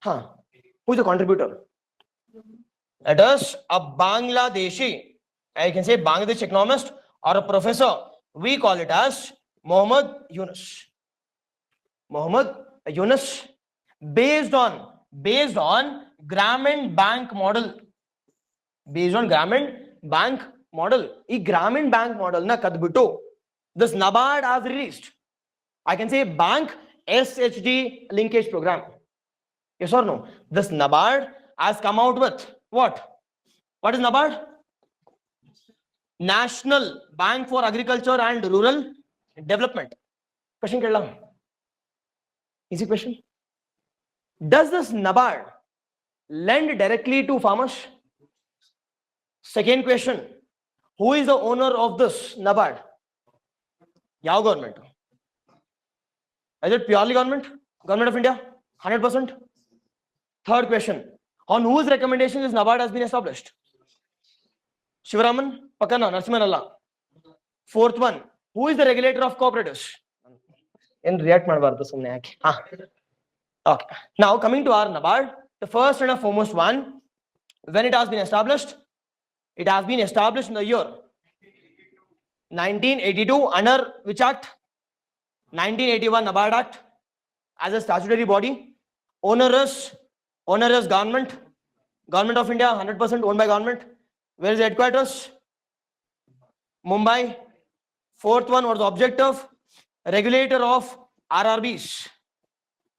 Who is the contributor? It is a Bangladeshi, I can say Bangladesh economist or a professor. We call it as Mohammed Yunus. Mohammed Yunus, based on Grameen Bank model. Based on Grameen Bank model. This Grameen Bank model na kadbito, this NABARD has released, I can say, bank SHD linkage program. Yes or no? This NABARD has come out with what? What is NABARD? National Bank for Agriculture and Rural Development. Question kerala. Easy question. Does this NABARD lend directly to farmers? Second question, who is the owner of this NABARD? Yav government? Is it purely government? Government of India? 100%? Third question, on whose recommendation this NABARD has been established? Shivaraman? Pakana? Narasimhanalla? Fourth one, who is the regulator of cooperatives? In react madbardu sumne yake. Okay. Now coming to our NABARD, the first and foremost one, when it has been established in the year 1982 under which act? 1981 NABARD Act. As a statutory body, owner is government of India, 100% owned by government. Where is the headquarters? Mumbai. Fourth one was the objective, regulator of RRBs,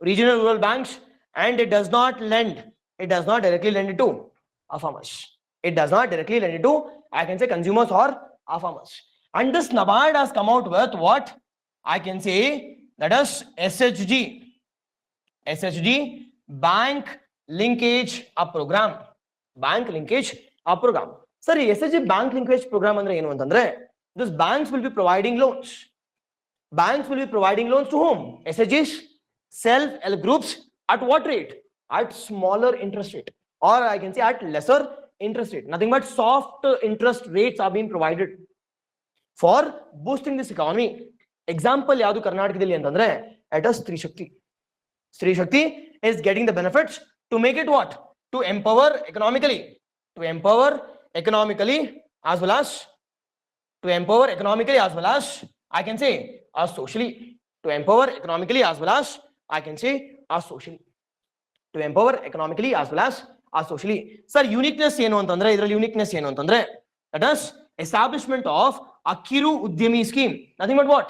regional rural banks, and it does not directly lend it to our farmers. It does not directly lend it to, I can say, consumers or our farmers. And this NABARD has come out with what? I can say that is SHG, Bank Linkage Up Program. Bank Linkage Up Program. Sir, SHG Bank Linkage Program andre enu antandre, these banks will be providing loans. Banks will be providing loans to whom? SHGs, self-help groups. At what rate? At smaller interest rate, or I can say at lesser interest rate. Nothing but soft interest rates are being provided for boosting this economy. Example ಯಾವುದು ಕರ್ನಾಟಕದಲ್ಲಿ ಅಂತಂದ್ರೆ at a Stree Shakti. Stree Shakti is getting the benefits to make it what? To empower economically. To empower economically as well as I can say as socially. To empower economically as well as I can say as socially. To empower economically as well as socially. Sir, uniqueness ಏನು ಅಂತಂದ್ರೆ ಇದರಲ್ಲಿ uniqueness ಏನು ಅಂತಂದ್ರೆ that is establishment of a Kiru Udyami scheme. Nothing but what?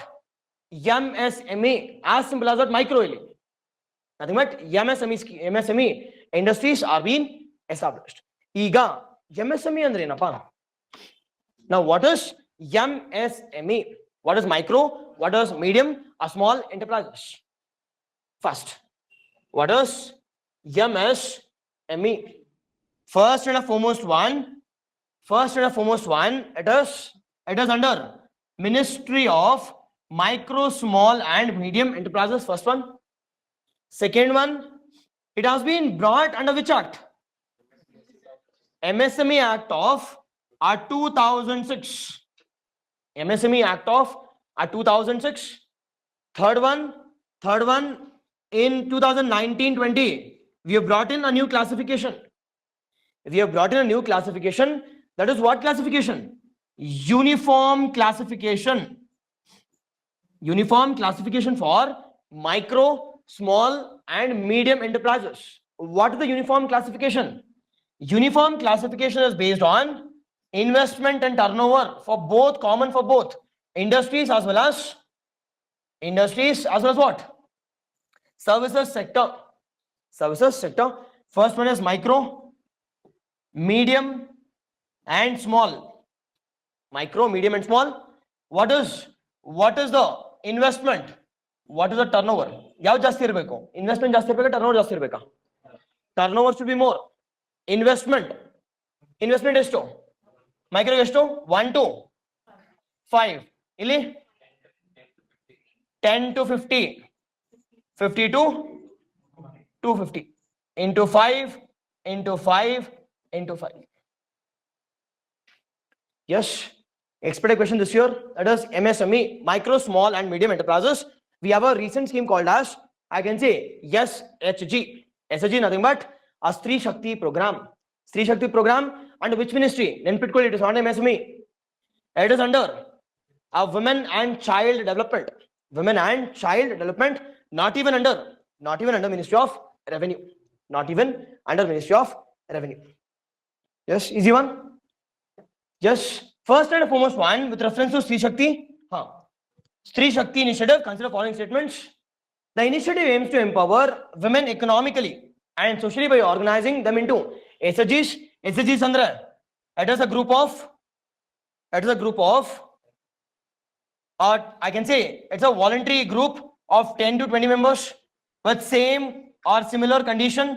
MSME, as simple as that, micro ಇಲ್ಲಿ. Nothing but MSME industries are being established. ಈಗ MSME ಅಂದ್ರೆ ಏನಪ್ಪಾ? Now what is MSME? What is micro? What is medium or small enterprises? First, what is MSME? First and foremost one, it is under Ministry of Micro, Small and Medium Enterprises. First one. Second one, it has been brought under which act? MSME Act of 2006. MSME Act of 2006. Third one, in 2019-20, we have brought in a new classification. That is what classification? Uniform classification for micro, small and medium enterprises. What is the uniform classification? Uniform classification is based on investment and turnover for both, common for both industries as well as what? Services sector. First one is micro, medium and small. Micro, medium and small. What is the investment? What is the turnover? Yav ಜಾಸ್ತಿ ಇರಬೇಕು? Investment ಜಾಸ್ತಿ ಇರಬೇಕಾ, turnover ಜಾಸ್ತಿ ಇರಬೇಕಾ? Turnover should be more. Investment ಎಷ್ಟು? Micro ಎಷ್ಟು? 1 to 5. ಇಲ್ಲಿ 10 to 50, 50 to 250 into 5 into 5 into 5. Yes, expected question this year. That is MSME, micro, small and medium enterprises. We have a recent scheme called as, I can say, SHG. SHG nothing but a Stree Shakti program. Stree Shakti program under which ministry? Nenpitkolli, it is not MSME. It is under women and child development. Women and child development, not even under Ministry of Revenue. Not even under Ministry of Revenue. Yes, easy one. Just first and foremost one with reference to Stree Shakti. Stree Shakti initiative, consider following statements. The initiative aims to empower women economically and socially by organizing them into SHGs. SHGs andre it is a group of I can say it's a voluntary group of 10 to 20 members with same or similar condition,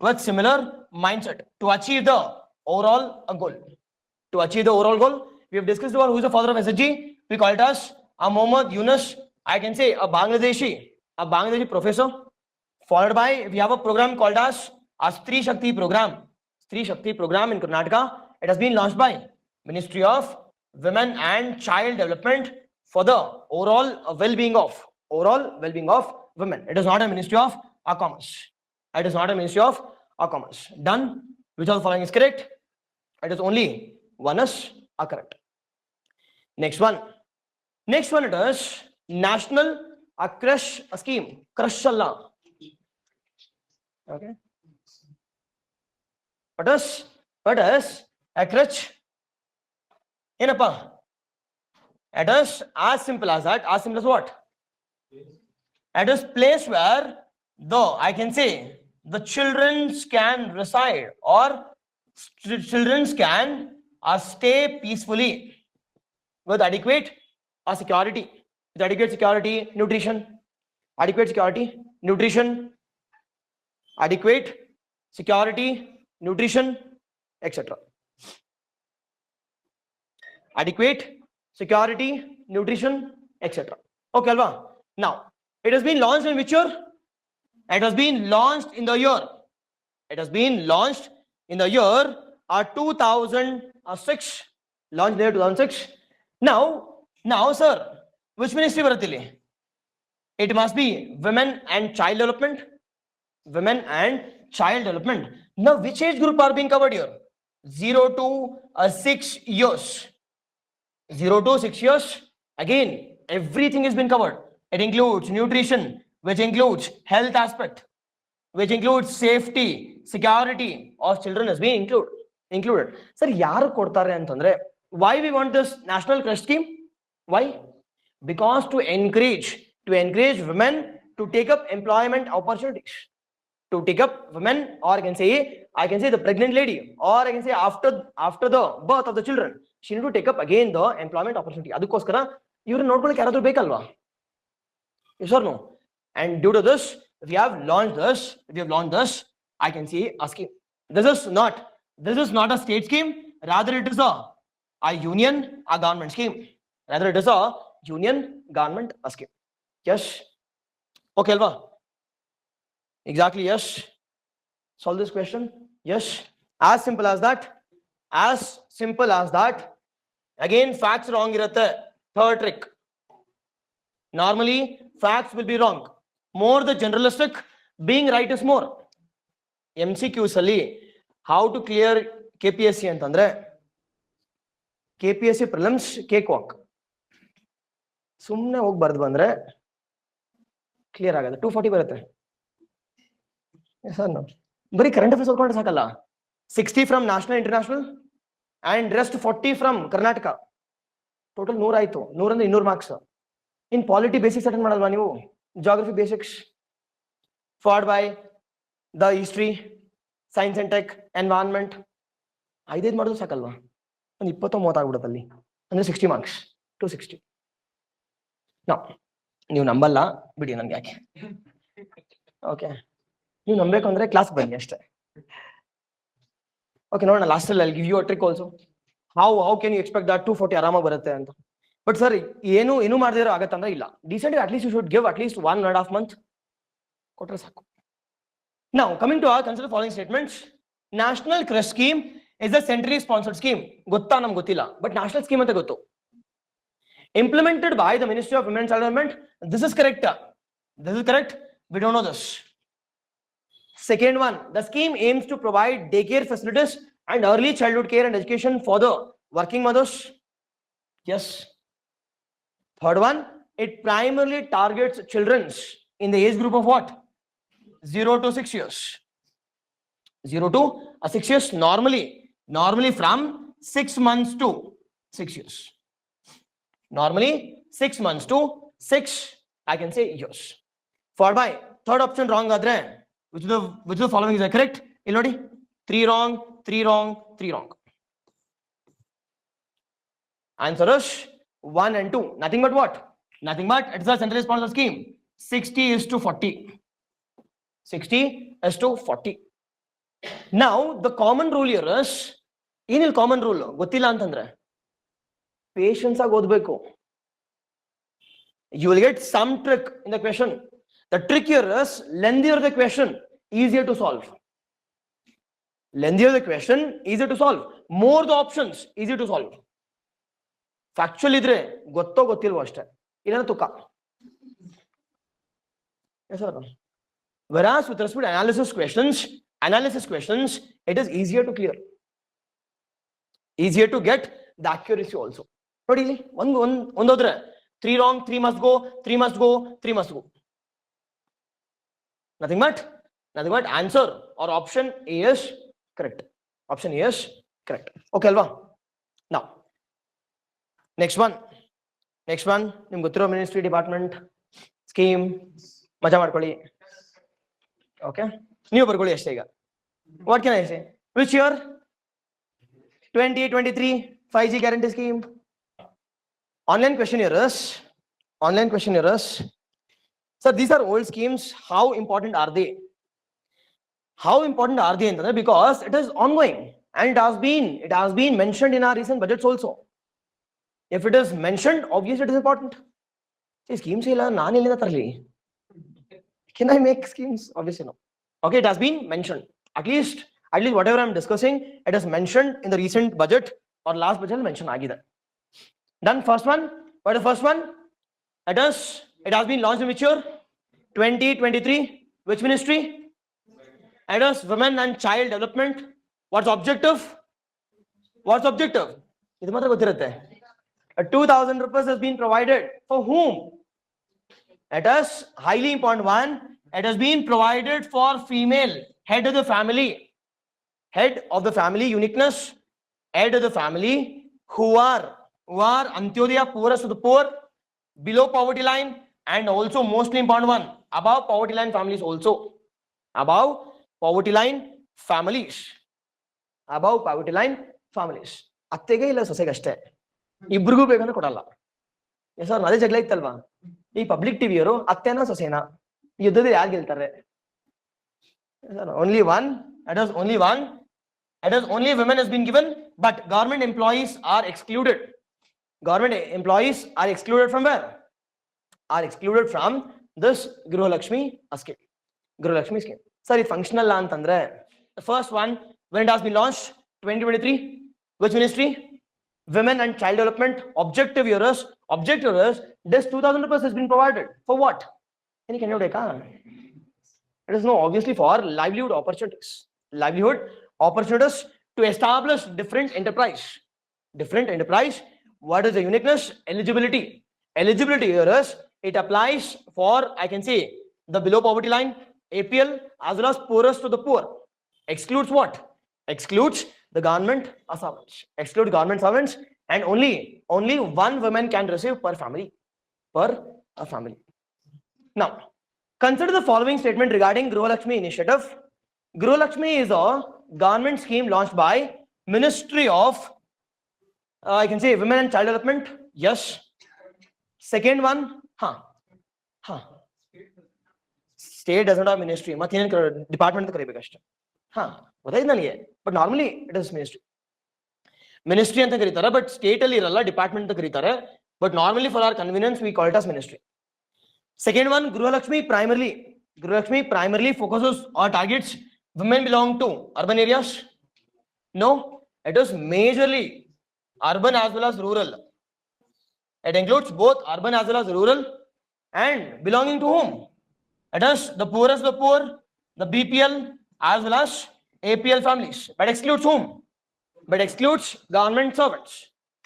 with similar mindset to achieve the overall goal. We have discussed about who is the father of SHG. We call it as Mohammad Yunus, I can say a Bangladeshi professor. Followed by, we have a program called as a Stree Shakti program. Stree Shakti program in Karnataka. It has been launched by Ministry of Women and Child Development for the overall well-being of women. It is not a Ministry of Commerce. Done. Which of the following is correct? It is only one is correct. Next one it is National Crush Scheme. Crush Allah. Okay. What is a crutch? Enappa? It is as simple as that. As simple as what? It is place where I can say the children can reside or children can stay peacefully with adequate security. With adequate security, nutrition, adequate security, nutrition, etc. Adequate security, nutrition, etc. Okay, Alva. Now, it has been launched in which year? It has been launched in the year. It has been launched in the year 2006. Launched there 2006. Now, sir, which ministry baratilli? It must be women and child development. Women and child development. Now, which age group are being covered here? 0 to 6 years. 0 to 6 years. Again, everything has been covered. It includes nutrition, which includes health aspect, which includes safety, security of children has been included. Sir, yaru kodtare antandre, why we want this national crush scheme? Why? Because to encourage women to take up employment opportunities. To take up women, or I can say the pregnant lady, or I can say after the birth of the children, she need to take up again the employment opportunity. Adukoskara iವರು ನೋಡ್ಕೊಳ್ಳೋಕೆ ಯಾರಾದರೂ ಬೇಕಲ್ವಾ? Yes or no? And due to this, we have launched this. I can see a scheme. This is not a state scheme. Rather, it is a union, a government scheme. Rather, it is a union government scheme. Yes. Okay, Alva. Exactly. Yes. Solve this question. Yes. As simple as that. Again, facts wrong irutte. Third trick. Normally, facts will be wrong. More the generalistic, being right is more. MCQs ಅಲ್ಲಿ how to clear KPSC ಅಂತಂದ್ರೆ KPSC prelims cake walk. ಸುಮ್ಮನೆ ಹೋಗಿ ಬರೆದು ಬಂದ್ರೆ clear ಆಗುತ್ತೆ. 240 ಬರುತ್ತೆ. Sir ಬರೀ current affairs ಓದ್ಕೊಂಡ್ರೆ ಸಾಕಲ್ಲ. 60 from national international and rest 40 from Karnataka. Total 100 ಆಯ್ತು. 100 ಅಂದ್ರೆ 200 ಮಾರ್ಕ್ಸ್. ಇನ್ ಪಾಲಿಟಿ ಬೇಸಿಕ್ಸ್ ಅಟೆಂಡ್ ಮಾಡಲ್ವಾ ನೀವು? Geography basics followed by the history, science and tech, environment. 5 ಮಾಡಿದ್ರು ಸಾಕಲ್ವಾ? ಒಂದು 20-30 ಆಗ್ಬಿಡುತ್ತೆ ಅಲ್ಲಿ. ಅಂದ್ರೆ 60 ಮಾರ್ಕ್ಸ್. 260. ನಾವು ನೀವು ನಂಬಲ್ಲ ಬಿಡಿ, ನನ್ಗೆ ಯಾಕೆ. ಓಕೆ, ನೀವು ನಂಬೇಕು ಅಂದ್ರೆ ಕ್ಲಾಸ್ ಬನ್ನಿ ಅಷ್ಟೇ. ಓಕೆ, ನೋಡೋಣ ಲಾಸ್ಟಲ್ಲಿ I give you a trick also. How can you expect that 240 ಆರಾಮಾಗಿ ಬರುತ್ತೆ ಅಂತ. ಬಟ್ ಸರ್, ಏನು ಮಾಡದಿರೋ ಆಗತ್ತಂದ್ರೆ ಇಲ್ಲ. Decent at least you should give at least 1.5 month ಕೊಟ್ರೆ ಸಾಕು. Now, coming to our consider following statements. National Crush Scheme is a centrally sponsored scheme. ಗೊತ್ತಾ? ನಮ್ಗೆ ಗೊತ್ತಿಲ್ಲ, ಬಟ್ ನ್ಯಾಷನಲ್ ಸ್ಕೀಮ್ ಅಂತ ಗೊತ್ತು. Implemented by the Ministry of Women and Child Development. This is correct. We don't know this. Second one, the scheme aims to provide daycare facilities and early childhood care and education for the working mothers. Yes. Third one, it primarily targets children in the age group of what? 0 to 6 years. 0 to 6 years, normally from 6 months to 6 years. Normally 6 months to 6, I can say, years. Followed by third option wrong adre, which of the following is correct? Illodi 3 wrong. Answer is 1 and 2. Nothing but what? Nothing but it's a centrally sponsored scheme. 60:40. 60:40. Now the common rule here is, ಏನil common rule ಗೊತ್ತಿಲ್ಲ ಅಂತಂದ್ರೆ patience ಆಗಿ ಓದಬೇಕು. You will get some trick in the question. The trick here is, lengthier the question, easier to solve. Lengthier the question, easier to solve. More the options, easier to solve. Factual ಇದ್ರೆ ಗೊತ್ತೋ ಗೊತ್ತಿಲ್ವೋ ಅಷ್ಟೇ, ಇಲ್ಲ ತುಕ. Whereas with respect to analysis questions, it is easier to clear, easier to get the accuracy also. ನೋಡಿ ಇಲ್ಲಿ ಒಂದೋದ್ರೆ 3 wrong, 3 must go, 3 must go, 3 must go. Nothing but answer or option A is correct. Option A is correct. Okay alva? Now next one ನಿಮ್ಗೆ ಗೊತ್ತಿರೋ ministry department scheme ಮಜಾ ಮಾಡ್ಕೊಳ್ಳಿ. Okay, ನೀವು ಬರ್ಕೊಳ್ಳಿ ಅಷ್ಟೇ. ಈಗ what can I say? Which year? 2023 5G guarantee scheme. Online question here is, sir, these are old schemes. How important are they ಅಂತಂದ್ರೆ, because it is ongoing and it has been mentioned in our recent budgets also. If it is mentioned, obviously it is important. See, schemes illa naan ellida tarli. Can I make schemes? Obviously no. Okay, it has been mentioned. At least whatever I'm discussing, it is mentioned in the recent budget or last budget mentioned agida. Then first one, what is the first one? It has been launched in which year? 2023. Which ministry? It is Women and Child Development. What's objective? What's objective? ಇದು ಮಾತ್ರ ಗೊತ್ತಿರುತ್ತೆ. 2,000 rupees has been provided for whom? It is highly important one. It has been provided for female head of the family. Head of the family, uniqueness. Head of the family who are Antyodaya, poorest of the poor, below poverty line, and also mostly important one, above poverty line families also. Above poverty line families. Above poverty line families. ಅತ್ತೆಗೆ ಇಲ್ಲ ಸೊಸೆಗೆ ಅಷ್ಟೇ, ಇಬ್ರಿಗೂ ಬೇಕಂದ್ರೆ ಕೊಡಲ್ಲ. Sir ಅದೇ ಜಗಳ ಇತ್ತಲ್ವಾ ಈ public ಟಿವಿಯವರು, ಅತ್ತೆನಾ ಸೊಸೆನಾ ಯುದ್ಧದಲ್ಲಿ ಯಾರು ಗೆಲ್ತಾರೆ? Only one. It is only one. It is only women has been given, but government employees are excluded. Government employees are excluded from where? Are excluded from this Griha Lakshmi scheme. Griha Lakshmi scheme. Sir, it's functional la antandre. The first one, when it has been launched, 2023. Which ministry? Women and Child Development. Objective years. This 2,000 rupees has been provided for what? Can you take on? It is no, obviously for livelihood opportunities. Livelihood opportunities to establish different enterprise. Different enterprise. What is the uniqueness? Eligibility. Eligibility here is, it applies for, I can say, the below poverty line, APL, as well as poorest to the poor. Excludes what? Excludes the government servants. Exclude government servants, and only one woman can receive per family. Per a family. Now, consider the following statement regarding Griha Lakshmi initiative. Griha Lakshmi is a government scheme launched by Ministry of I can say Women and Child Development. Yes. Second one, State doesn't have ministry. Department but normally it is ministry. Ministry anta karitare, but state alli iralla, department anta karitare, but normally for our convenience we call it as ministry. Second one, Griha Lakshmi primarily focuses or targets women belong to urban areas. No, it is majorly urban as well as rural. It includes both urban as well as rural, and belonging to whom? It is the poorest of the poor, the BPL as well as APL families, but excludes whom? But excludes government servants.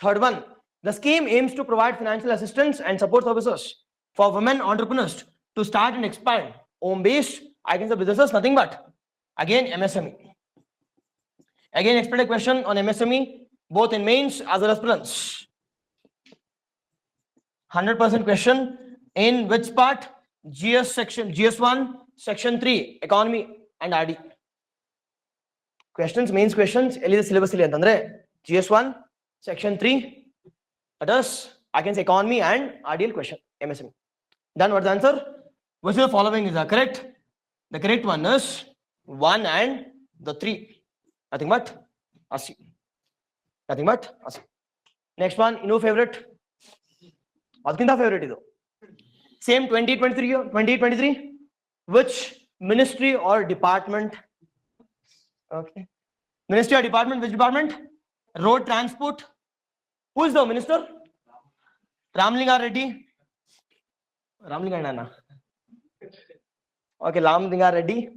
Third one, the scheme aims to provide financial assistance and support services for women entrepreneurs to start and expand home-based, I can say, businesses, nothing but, again, MSME. Again, expect a question on MSME, both in mains as well as prelims. 100% question in which part? GS section, GS1, section 3, economy and RD. Questions, mains questions, the syllabus antandre GS1, section 3, that is, I can say economy and RDL question, MSME. Then what's the answer? Which of the following is correct? The correct one is 1 and the 3. Nothing but Asi. Nothing but Asi. Next one, you know favorite? Adkinda favorite ido. Same 2023. Which ministry or department? Okay. Ministry or department? Which department? Road transport. Who is the minister? Ramlinga Reddy. Ramlinga Nana. Okay, Ramlinga Reddy.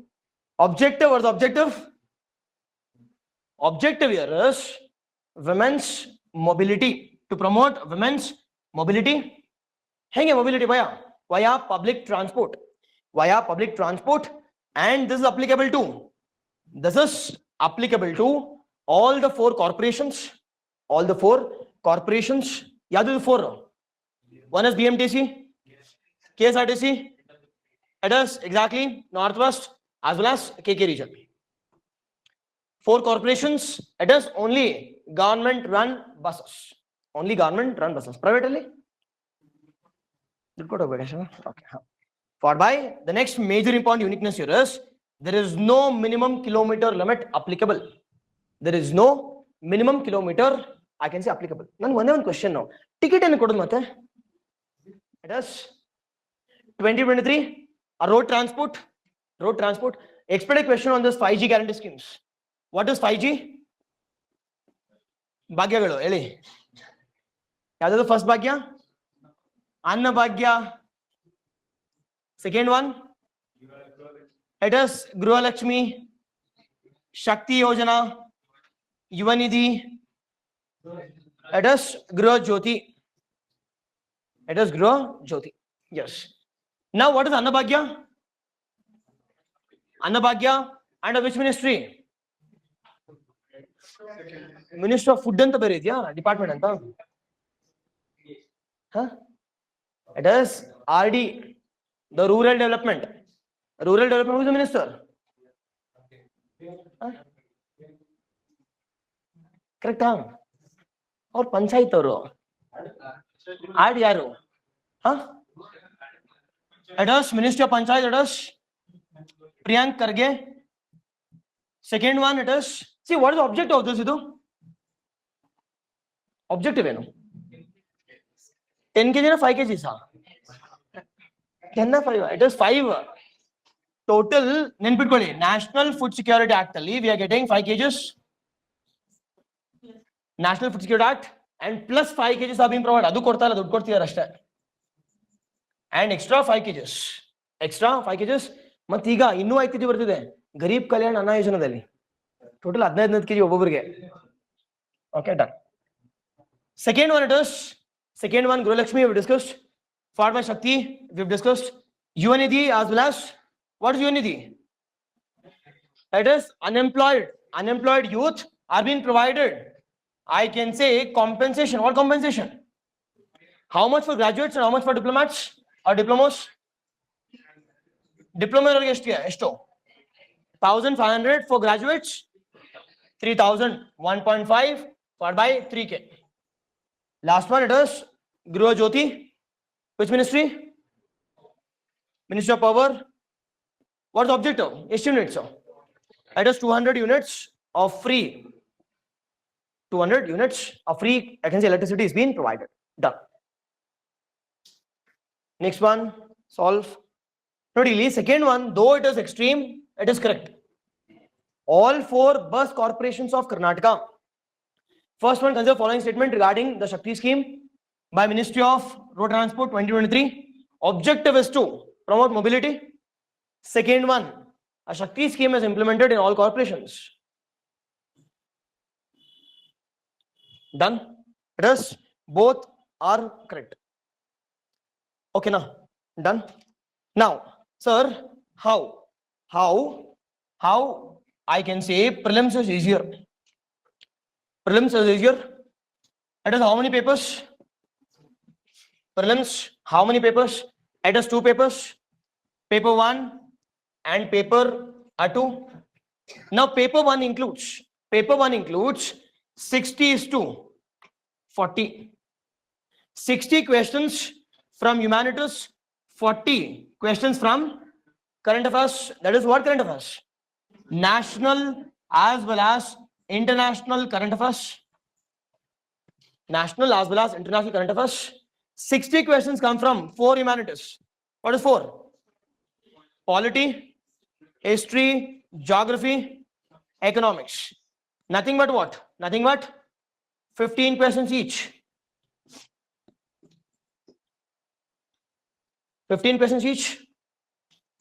Objective, what's the objective? Objective here is women's mobility. To promote women's mobility. Henge mobility via public transport. Via public transport, and this is applicable to all the 4 corporations. All the 4 corporations. Yadu the 4. One is BMTC, KSRTC. It is exactly Northwest as well as KK region. 4 corporations. It is only government-run buses. Only government-run buses. Privately? Okay. For by the next major important uniqueness here is, there is no minimum kilometer limit applicable. There is no minimum kilometer, I can say, applicable. Nan one question now. Ticket and kodud mate. It is 2023. A road transport. Expect a question on this 5G guarantee schemes. What is 5G? ಭಾಗ್ಯಗಳು ಹೇಳಿ. ಯಾವ್ದು first ಭಾಗ್ಯ? ಅನ್ನ ಭಾಗ್ಯ. Second one, it is Grihalakshmi, Shakti Yojana, Yuvanidhi. It is Griha Jyoti. It is Griha Jyoti. Yes. Now what is Annabhagya? Annabhagya under which ministry? Minister of Food anta bere idya department anta. Huh? It is RD, the rural development. Rural development, who is the minister? Huh? Correct huh? Or panchayat ಅವರು RD ಯಾರು? Huh? It is Minister of Panchayat. It is Priyank Karge. Second one, it is, see what is the objective of this? Objective ಏನು? 10 kg na 5 kg sa? 10 na 5. It is 5 total. ನೆನ್ಪಿಟ್ಕೊಳ್ಳಿ, National Food Security Act ಅಲ್ಲಿ we are getting 5 kgs. National Food Security Act and plus 5 kgs are being provided. ಅದು ಕೊಡ್ತಾ ಇಲ್ಲ, ದುಡ್ಡು ಕೊಡ್ತಿದ್ದಾರೆ ಅಷ್ಟೇ. And extra 5 kgs. Extra 5 kgs. ಮತ್ತೆ ಈಗ ಇನ್ನೂ 5 kg ಬರ್ತಿದೆ ಗರೀಬ್ ಕಲ್ಯಾಣ ಅನ್ನ ಯೋಜನೆಯಲ್ಲಿ. ಟೋಟಲ್ 15 kg ಒಬ್ಬೊಬ್ಬರಿಗೆ. Okay, done. Second one, it is second one, Grihalakshmi, we've discussed. Followed by Shakti, we've discussed. Yuvanidhi as well as, what is Yuvanidhi? It is unemployed youth are being provided, I can say, compensation. What compensation? How much for graduates and how much for diplomats or diplomas? Diploma ಎಷ್ಟು? 1,500 for graduates, 3,000, 1.5 followed by 3K. Last one, it is Griha Jyoti. Which ministry? Ministry of Power. What is the objective? ಎಷ್ಟು units? It is 200 units of free. 200 units of free, I can say, electricity is being provided. Done. Next one, solve. Not really. Second one, though it is extreme, it is correct. All 4 bus corporations of Karnataka. First one, consider following statement regarding the Shakti scheme by Ministry of Road Transport 2023. Objective is to promote mobility. Second one, a Shakti scheme is implemented in all corporations. Done. It is both are correct. Okay, now done. Now, sir, how I can say prelims is easier. Prelims is easier. It is how many papers? Prelims, how many papers? It is 2 papers. Paper 1 and paper 2. Now paper 1 includes 60 is to 40. 60 questions from humanities, 40 questions from current affairs. That is what current affairs? National as well as international current affairs. National as well as international current affairs. 60 questions come from 4 humanities. What is 4? Polity, history, geography, economics. Nothing but what? Nothing but 15 questions each. 15 questions each.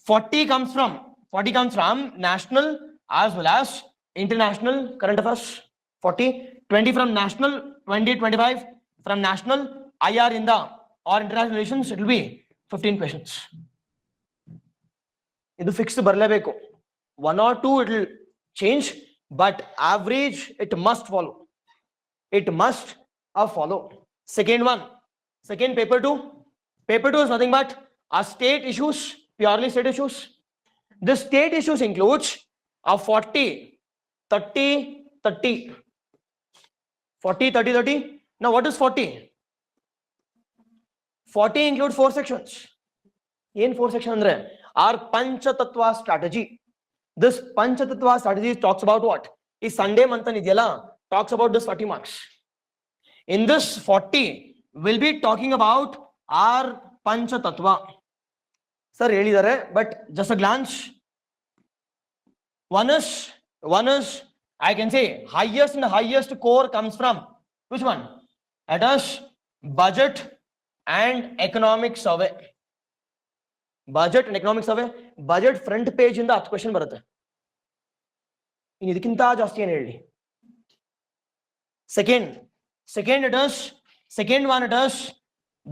40 comes from national as well as international current affairs. 40. 20 from national, 20, 25 from national, IR in the or international relations, it will be 15 questions. Idu fixed barlebeku. 1 or 2 it will change, but average it must follow. It must follow. Second one, second paper 2. Paper 2 is nothing but state issues, purely state issues. The state issues includes 40, 30, 30. 40, 30, 30. Now what is 40? 40 includes 4 sections. In 4 sections andre our Panchatattva strategy. This Panchatattva strategy talks about what? Is Sunday Manthan idiyala talks about this 40 marks. In this 40 we'll be talking about our Panchatatva. Sir, ಹೇಳಿದ್ದಾರೆ, but just a glance. One is, I can say, highest and highest core comes from which one? It is budget and economic survey. Budget and economic survey. Budget front page in the 10 question ಬರುತ್ತೆ. ಇನ್ನು ಇದಕ್ಕಿಂತ ಜಾಸ್ತಿ ಏನು ಹೇಳಿ? Second it is, second one it is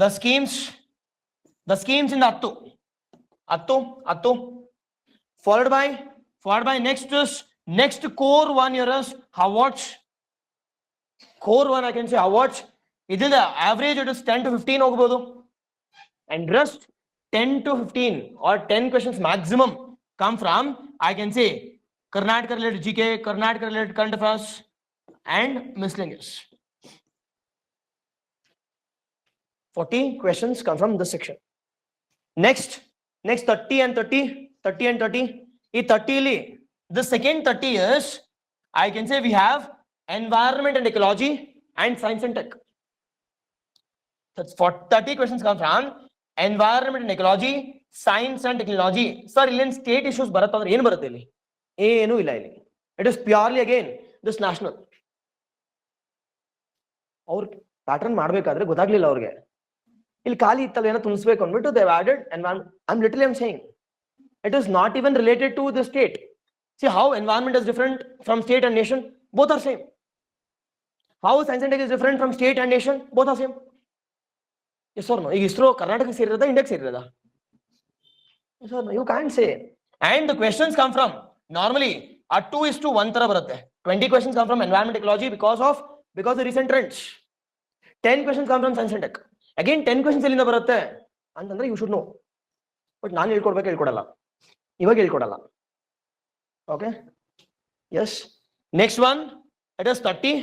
the schemes in the 10 followed by next core one here is awards. Core one I can say awards. Idinda average it is 10 to 15 ಹೋಗಬಹುದು, and rest 10 to 15 or 10 questions maximum come from, I can say, Karnataka related GK, Karnataka related current affairs and miscellaneous. 40 questions come from this section. Next 30 and 30. This 30 li, the second 30 is, I can say, we have environment and ecology and science and tech. That's 30 questions come from environment and ecology, science and technology. Sir, ಇಲ್ಲಿ state issues ಬರುತ್ತೆ ಅಂದ್ರೆ ಏನು ಬರುತ್ತೆ ಇಲ್ಲಿ? ಏನೂ ಇಲ್ಲ ಇಲ್ಲಿ. It is purely again this national. ಅವ್ರ ಪ್ಯಾಟರ್ನ್ ಮಾಡ್ಬೇಕಾದ್ರೆ ಗೊತ್ತಾಗ್ಲಿಲ್ಲ ಅವ್ರಿಗೆ. ಇಲ್ಲಿ ಖಾಲಿ ಇತ್ತಲ್ಲ ಏನೋ ತುಂಬಿಸ್ಬೇಕು ಅಂದ್ಬಿಟ್ಟು they have added environment. I'm saying it is not even related to the state. See how environment is different from state and nation? Both are same. How science and tech is different from state and nation? Both are same. Yes or no? ಈಗ ISRO Karnataka ಸೇರಿರೋದಾ, ಇಂಡಿಯಾಕ್ಕೆ ಸೇರಿರೋದಾ? Yes or no? You can't say. And the questions come from, normally a 2:1 ತರ ಬರುತ್ತೆ. 20 questions come from environment ecology because of the recent trends. 10 questions come from science and tech. Again 10 questions ಎಲ್ಲಿಂದ ಬರುತ್ತೆ ಅಂತಂದ್ರೆ you should know. But ನಾನು ಹೇಳ್ಕೊಡಲ್ಲ, ಇವಾಗ ಹೇಳ್ಕೊಡಲ್ಲ. Okay? Yes. Next one, it is 30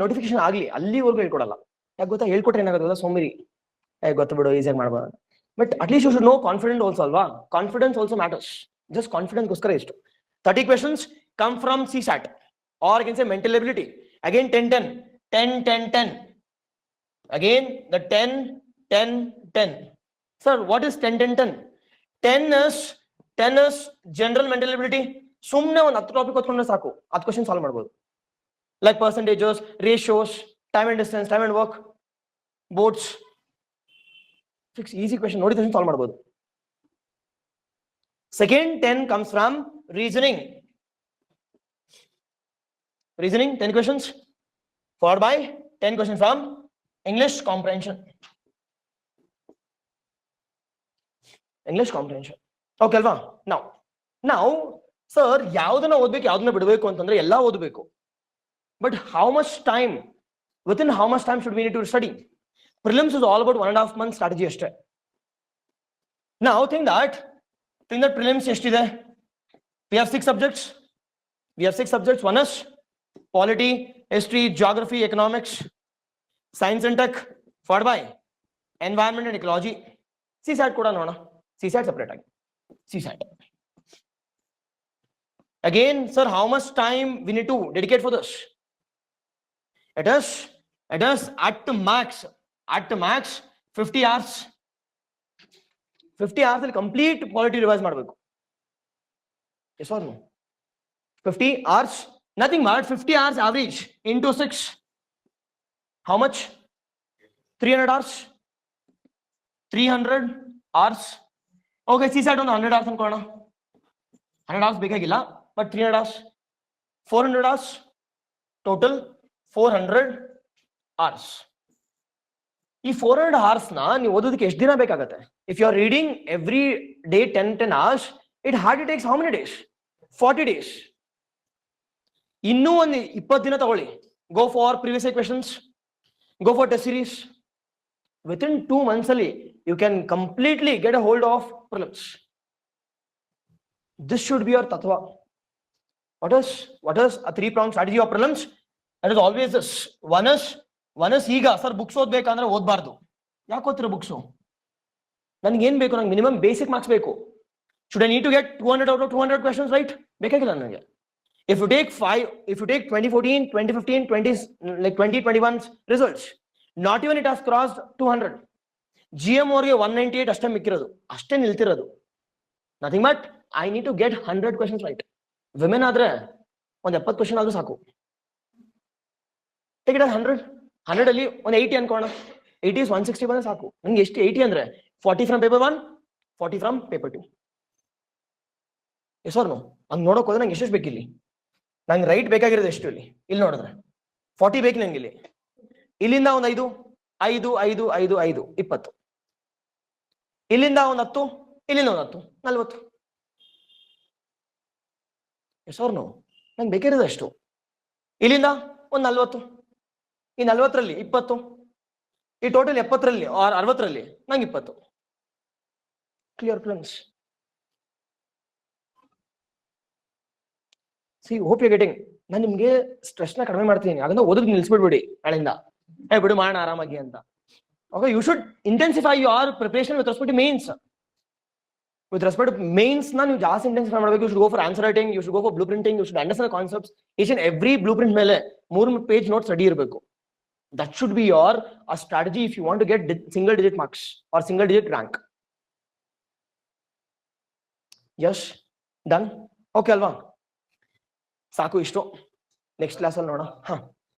notification ಆಗಲಿ ಅಲ್ಲಿವರೆಗೂ ಹೇಳ್ಕೊಡಲ್ಲ. ಯಾಕೆ ಗೊತ್ತಾ? ಹೇಳ್ಕೊಟ್ರೆ ಏನಾಗುತ್ತೆ ಗೊತ್ತಾ? ಸೋಂಬೇರಿ, ಗೊತ್ತು ಬಿಡು, ಈಸಿಯಾಗಿ ಮಾಡ್ಬೋದು. But at least you should know confident also ಅಲ್ವಾ? Confidence also matters. Just confidence ಗೋಸ್ಕರ ಇಷ್ಟು. 30 questions come from CSAT, or I can say mental ability. Again 10. Again the 10. Sir, what is 10? 10 is general mental ability. ಸುಮ್ಮನೆ ಒಂದು 10 topic ಓದ್ಕೊಂಡ್ರೆ ಸಾಕು, 10 question solve ಮಾಡ್ಬೋದು. Like percentages, ratios, time and distance, time and work, boats. Fix easy question, ನೋಡಿ ತಕ್ಷಣ solve ಮಾಡ್ಬೋದು. Second 10 comes from reasoning. 10 questions followed by 10 questions from English comprehension. Okay ಅಲ್ವಾ? Now sir, ಯಾವುದನ್ನ ಓದಬೇಕು ಯಾವುದನ್ನ ಬಿಡಬೇಕು ಅಂತಂದ್ರೆ ಎಲ್ಲ ಓದಬೇಕು. But within how much time should we need to study? Prelims is all about 1.5 months strategy ಅಷ್ಟೇ. Now think that prelims ಎಷ್ಟಿದೆ? We have 6 subjects. One is polity, history, geography, economics, science and tech, followed by environment and ecology. CSAT ಕೂಡ ನೋಡೋಣ. CSAT separate ಆಗಿ. CSAT. Again, sir, how much time we need to dedicate for this? It is at max 50 hours. 50 hours ಅಲ್ಲಿ complete polity revise ಮಾಡಬೇಕು. Yes or no? 50 hours, nothing but 50 hours average into 6. How much? 300 hours. 300 hours. Okay, CSAT ಒಂದು 100 hours ಅನ್ಕೊಳ್ಳೋಣ. 100 hours ಬೇಕಾಗಿಲ್ಲ, but 300 hours. 400 hours. Total 400 hours. ಈ 400 hours ನ ನೀವು ಓದೋದಕ್ಕೆ ಎಷ್ಟು ದಿನ ಬೇಕಾಗುತ್ತೆ? If you are reading every day 10 hours, it hardly takes how many days? 40 days. ಇನ್ನೂ ಒಂದು 20 ದಿನ ತಗೊಳ್ಳಿ. Go for previous year questions, go for test series. Within 2 months ಅಲ್ಲಿ you can completely get a hold of prelims. This should be your tatva. What is a 3-pronged strategy of prelims? That is always this. One is ಈಗ sir books ಓದ್ಬೇಕಂದ್ರೆ ಓದಬಾರ್ದು. ಯಾಕೆ ಓದ್ತೀರ books? ನನಗೆ ಏನು ಬೇಕು? ನಂಗೆ minimum basic marks ಬೇಕು. Should I need to get 200 out of 200 questions, right? ಬೇಕಾಗಿಲ್ಲ ನನಗೆ. If you take 2014, 2015, 2021 results, not even it has crossed 200. GM ಅವ್ರಿಗೆ 198 ಅಷ್ಟೇ ಮಿಕ್ಕಿರೋದು, ಅಷ್ಟೇ ನಿಲ್ತಿರೋದು. Nothing but I need to get 100 questions right. ವಿಮೆನ್ ಆದ್ರೆ ಒಂದ್ 70 ಕ್ವೆಶನ್ ಆದ್ರೂ ಸಾಕು. ಟೇಕ್ ಇಟ್ 100 ಅಲ್ಲಿ ಒಂದು 80 ಅನ್ಕೋಣ. 80 is 160 ಬಂದ್ರೆ ಸಾಕು. ನಂಗೆ ಎಷ್ಟು 80 ಅಂದ್ರೆ 40 from paper 1, 40 from paper 2. Yes or no? ಹಂಗ್ ನೋಡಕ್ ಹೋದ್ರೆ ನಂಗೆ ಎಷ್ಟು ಬೇಕಿಲ್ಲಿ? ನಂಗೆ ರೈಟ್ ಬೇಕಾಗಿರೋದು ಎಷ್ಟು ಇಲ್ಲಿ ನೋಡಿದ್ರೆ 40 ಬೇಕು ನಂಗೆ ಇಲ್ಲಿ. ಇಲ್ಲಿಂದ ಒಂದು 5, 5, 5, 5, 5, 20. ಇಲ್ಲಿಂದ ಒಂದು 10, ಇಲ್ಲಿಂದ ಒಂದು 10, 40. Yes or no? ನಂಗೆ ಬೇಕಿರೋದು ಅಷ್ಟು. ಇಲ್ಲಿಂದ ಒಂದು 40, ಈ 40ರಲ್ಲಿ 20, ಈ ಟೋಟಲ್ 70ರಲ್ಲಿ 60ರಲ್ಲಿ ನಂಗೆ 20. Clear friends? See hope you getting. ನಾನು ನಿಮ್ಗೆ ಸ್ಟ್ರೆಸ್ನ ಕಡಿಮೆ ಮಾಡ್ತೀನಿ, ಅದನ್ನ ಓದೋದು ನಿಲ್ಸ್ಬಿಡ್ಬೇಡಿ ನಾಳೆಯಿಂದ. ಬಿಡು ಮಾಡೋಣ ಆರಾಮಾಗಿ ಅಂತ. Okay, you should intensify your preparation with respect to mains. With respect to mains ನೀವು ಜಾಸ್ತಿ ಇಂಟೆನ್ಸಿಫೈ ಮಾಡಬೇಕು. You should go for answer writing, you should go for blue printing, you should understand concepts. Each and every blue print ಮೇಲೆ 3 page notes ready ಇರಬೇಕು. That should be your strategy if you want to get single digit marks or single digit rank. Yes, done? Okay ಅಲ್ವಾ? ಸಾಕು ಇಷ್ಟು. Next ಕ್ಲಾಸಲ್ಲಿ ನೋಡೋಣ.